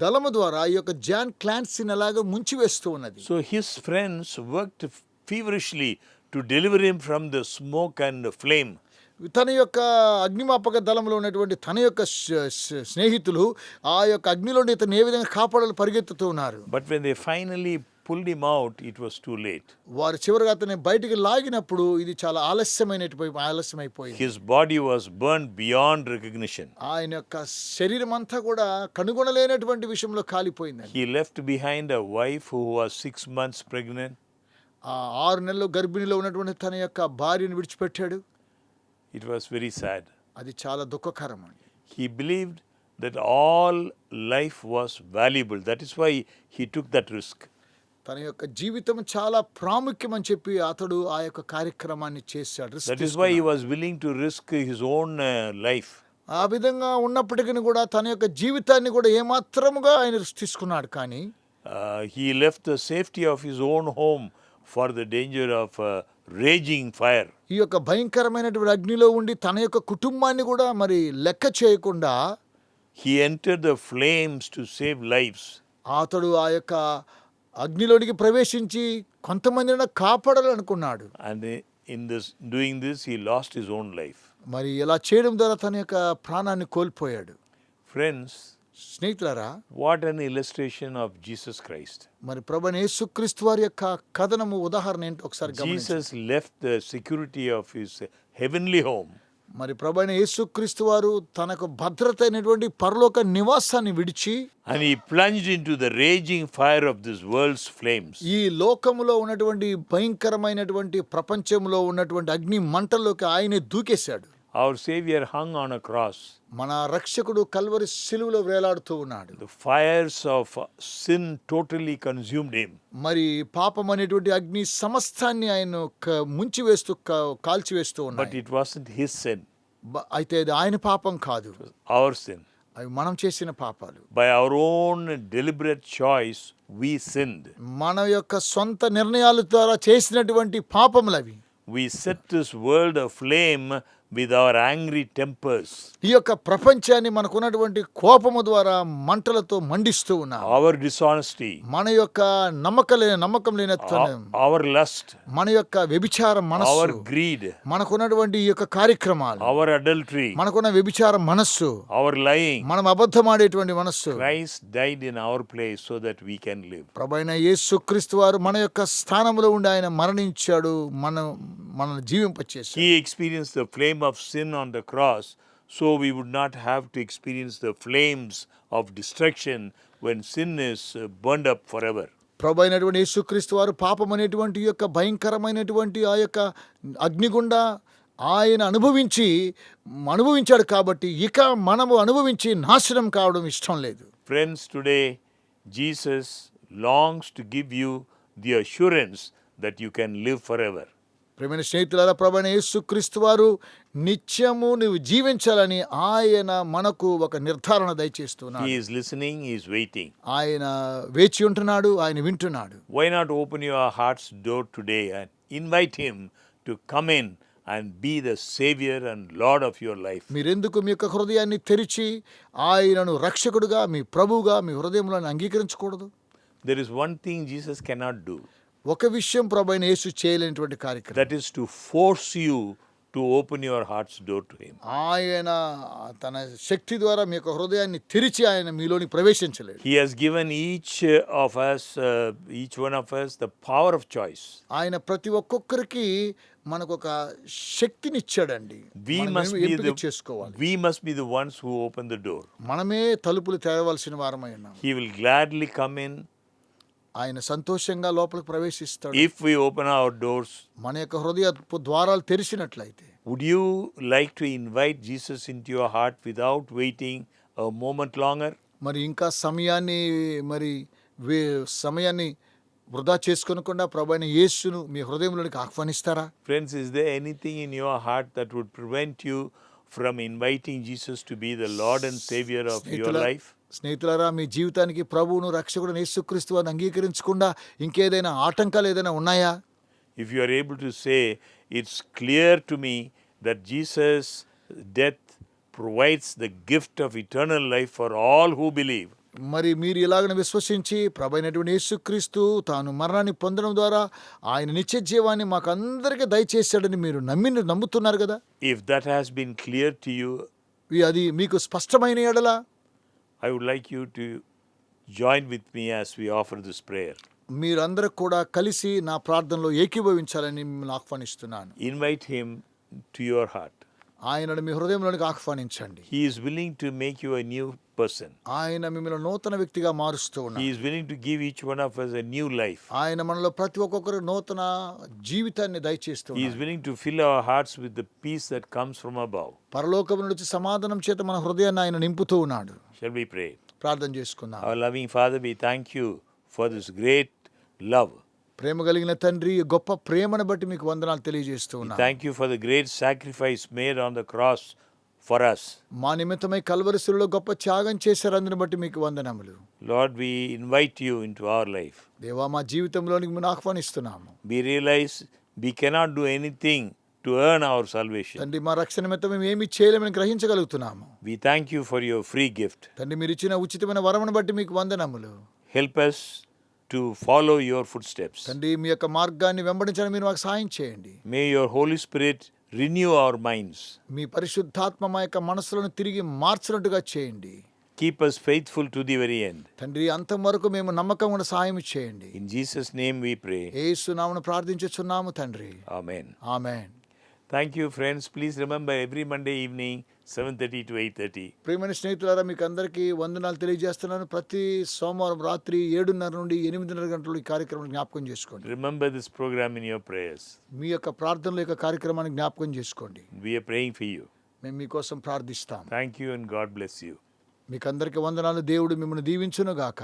దళము ద్వారా ఈ యొక్క జాన్ క్లాన్సీని అలాగా ముంచివేస్తూ ఉన్నది. So his friends worked feverishly to deliver him from the smoke and the flame. తన యొక్క అగ్నిమాపక దళంలో ఉన్నటువంటి తన యొక్క స్నేహితులు ఆ యొక్క అగ్నిలోని ఇతను ఏ విధంగా కాపాడాలని పరిగెత్తుతూ ఉన్నారు. But when they finally pulled him out, it was too late. వారు చివరిగా అతన్ని బయటికి లాగినప్పుడు ఇది చాలా ఆలస్యమైపోయింది. His body was burned beyond recognition. ఆయన యొక్క శరీరం అంతా కూడా కనుగొనలేనటువంటి విషయంలో కాలిపోయింది. He left behind a wife who was 6 months pregnant. 6 నెలలు గర్భిణిలో ఉన్నటువంటి తన యొక్క భార్యను విడిచిపెట్టాడు. It was very sad. అది చాలా దుఃఖకరం అండి. He believed that all life was valuable. That is why he took that risk. తన యొక్క జీవితం చాలా ప్రాముఖ్యం అని చెప్పి అతడు ఆ యొక్క కార్యక్రమాన్ని చేశాడు. That is why he was willing to risk his own life. ఆ విధంగా ఉన్నప్పటికీ కూడా తన యొక్క జీవితాన్ని కూడా ఏమాత్రముగా ఆయన తీసుకున్నాడు. కానీ he left the safety of his own home for the danger of raging fire. ఈ యొక్క భయంకరమైనటువంటి అగ్నిలో ఉండి తన యొక్క కుటుంబాన్ని కూడా మరి లెక్క చేయకుండా he entered the flames to save lives. అతడు ఆ యొక్క అగ్నిలోనికి ప్రవేశించి కొంతమందిని కాపాడాలనుకున్నాడు. And in doing this he lost his own life. మరి ఇలా చేయడం ద్వారా తన యొక్క ప్రాణాన్ని కోల్పోయాడు. Friends, స్నేహితులారా, what an illustration of Jesus Christ. మరి ప్రభువైన యేసుక్రీస్తు వారి యొక్క కథనము ఉదాహరణ ఏంటో ఒకసారి గమనించండి. Jesus left the security of his heavenly home. మరి ప్రభువైన యేసుక్రీస్తు వారు తనకు భద్రత అయినటువంటి పరలోక నివాసాన్ని విడిచి And he plunged into the raging fire of this world's flames. ఈ లోకములో ఉన్నటువంటి భయంకరమైనటువంటి ప్రపంచంలో ఉన్నటువంటి అగ్ని మంటల్లోకి ఆయనే దూకేశాడు. Our Savior hung on a cross. మన రక్షకుడు కల్వరి శిలువలో వేలాడుతూ ఉన్నాడు. The fires of sin totally consumed him. మరి పాపం అనేటువంటి అగ్ని సమస్తాన్ని ఆయన ముంచివేస్తూ కాల్చివేస్తూ But ఉన్నాడు. it wasn't his sin, అయితే అది ఆయన పాపం కాదు, our sin. అవి మనం చేసిన పాపాలు. By our own deliberate choice, we sinned. మన యొక్క సొంత నిర్ణయాల ద్వారా చేసినటువంటి పాపములు అవి. We set this world aflame with our angry tempers. ఈ యొక్క ప్రపంచాన్ని మనకున్నటువంటి కోపము ద్వారా మంటలతో మండిస్తూ ఉన్నాం. Our dishonesty, మన యొక్క నమ్మకం లేనతనం, our lust, మన యొక్క వ్యభిచార our మనస్సు, greed, మనకున్నటువంటి ఈ యొక్క కార్యక్రమాలు, our adultery, మనకున్న వ్యభిచార మనస్సు, our lying. మనం అబద్ధమాడేటువంటి మనస్సు. Christ died in our place so that we can live. ప్రభువైన యేసుక్రీస్తు వారు మన యొక్క స్థానంలో ఉండి ఆయన మరణించాడు, మనల్ని జీవింపచేశాడు. He experienced the flame of sin on the cross, so we would not have to experience the flames of destruction when sin is burned up forever. ప్రభు అయినటువంటి యేసుక్రీస్తు వారు పాపం అనేటువంటి యొక్క భయంకరమైనటువంటి ఆ యొక్క అగ్నిగుండా ఆయన అనుభవించాడు కాబట్టి ఇక మనము అనుభవించి నాశనం కావడం ఇష్టం లేదు. Friends, today Jesus longs to give you the assurance that you can live forever. ప్రియమైన స్నేహితులారా, ప్రభువైన యేసుక్రీస్తు వారు నిత్యము నువ్వు జీవించాలని ఆయన మనకు ఒక నిర్ధారణ He దయచేస్తున్నాడు. is listening, He is waiting. ఆయన వేచి ఉంటున్నాడు, ఆయన వింటున్నాడు. Why not open your heart's door today and invite Him to come in and be the Savior and Lord of your life? మీరెందుకు మీ యొక్క హృదయాన్ని తెరిచి ఆయనను రక్షకుడుగా, మీ ప్రభువుగా మీ హృదయంలో అంగీకరించకూడదు? There is one thing Jesus cannot do. ఒక విషయం ప్రభువైన యేసు చేయలేనటువంటి కార్యక్రమం. That is to force you to open your heart's door to Him. ఆయన తన శక్తి ద్వారా మీ యొక్క హృదయాన్ని తెరిచి ఆయన మీలోని ప్రవేశించలేడు. He has given each one of us the power of choice. ఆయన ప్రతి ఒక్కొక్కరికి మనకు ఒక శక్తినిచ్చాడండి. We మనం must be ఎంపిక చేసుకోవాలి. we must be the ones who open the door. మనమే తలుపులు తెరవలసిన వారమై ఉన్నాం. He will gladly come in ఆయన సంతోషంగా లోపలికి ప్రవేశిస్తాడు. if we open our doors. మన యొక్క హృదయ ద్వారాలు తెరిచినట్లయితే. Would you like to invite Jesus into your heart without waiting a moment longer? మరి ఇంకా సమయాన్ని వృధా చేసుకోనకుండా ప్రభువైన యేసును మీ హృదయంలోనికి ఆహ్వానిస్తారా? Friends, is there anything in your heart that would prevent you from inviting Jesus to be the Lord and Savior of your life? స్నేహితులారా, మీ జీవితానికి ప్రభువును రక్షకుడు యేసుక్రీస్తు అని అంగీకరించకుండా ఇంకేదైనా ఆటంకాలు ఏదైనా ఉన్నాయా? If you are able to say, it's clear to me that Jesus' death provides the gift of eternal life for all who believe. మరి మీరు ఇలాగని విశ్వసించి ప్రభువైనటువంటి యేసుక్రీస్తు తాను మరణాన్ని పొందడం ద్వారా ఆయన నిత్య జీవాన్ని మాకు అందరికీ దయచేశాడని మీరు నమ్ముతున్నారు కదా? If that has been clear to you, అది మీకు స్పష్టమైన ఎడల I would like you to join with me as we offer this prayer. మీరందరూ కూడా కలిసి నా ప్రార్థనలో ఏకీభవించాలని మిమ్మల్ని ఆహ్వానిస్తున్నాను. Invite Him to your heart. ఆయనను మీ హృదయంలోనికి ఆహ్వానించండి. He is willing to make you a new person. ఆయన మిమ్మల్ని నూతన వ్యక్తిగా మారుస్తూ He ఉన్నాడు. is willing to give each one of us a new life. ఆయన మనలో ప్రతి ఒక్కొక్కరు నూతన జీవితాన్ని దయచేస్తూ He is ఉన్నాడు. willing to fill our hearts with the peace that comes from above. పరలోకం నుంచి సమాధానం చేత మన హృదయాన్ని ఆయన నింపుతూ ఉన్నాడు. Shall we pray? ప్రార్థన చేసుకుందాం. Our loving Father, we thank you for this great love. ప్రేమ కలిగిన తండ్రి, గొప్ప ప్రేమను బట్టి మీకు వందనాలు తెలియజేస్తూ We ఉన్నాను. thank you for the great sacrifice made on the cross for us. మా నిమిత్తమై కల్వరి శిలువలో గొప్ప త్యాగం చేశారు, అందుని బట్టి మీకు వందనములు. Lord, we invite you into our life. దేవా, మా జీవితంలోనికి మేము ఆహ్వానిస్తున్నాము. We realize we cannot do anything to earn our salvation. తండ్రి, మా రక్షణ నిమిత్తం మేము ఏమి చేయలేమని గ్రహించగలుగుతున్నాము. We thank you for your free gift. తండ్రి, మీరు ఇచ్చిన ఉచితమైన వరమును బట్టి మీకు వందనములు. Help us to follow your footsteps. తండ్రి, మీ యొక్క మార్గాన్ని వెంబడించడానికి మీరు మాకు సహాయం చేయండి. May your Holy Spirit renew our minds. మీ పరిశుద్ధాత్మ మా యొక్క మనసులను తిరిగి మార్చినట్టుగా చేయండి. Keep us faithful to the very end. తండ్రి, అంతం వరకు మేము నమ్మకంగా సహాయం చేయండి. In Jesus' name we pray. యేసు నామమున ప్రార్థించుచున్నాము తండ్రి. Amen. Amen. Thank you, friends. Please remember every Monday evening, 7:30 to 8:30. ప్రియమైన స్నేహితులారా, మీకు అందరికీ వందనాలు తెలియజేస్తున్నాను. ప్రతి సోమవారం రాత్రి 7:30 నుండి 8:30 గంటలు ఈ కార్యక్రమాన్ని జ్ఞాపకం చేసుకోండి. Remember this program in your prayers. మీ యొక్క ప్రార్థనల యొక్క కార్యక్రమాన్ని జ్ఞాపకం చేసుకోండి. We are praying for you. మేము మీకోసం ప్రార్థిస్తాం. Thank you and God bless you. మీకు అందరికీ వందనాలు. దేవుడు మిమ్మల్ని దీవించును గాక.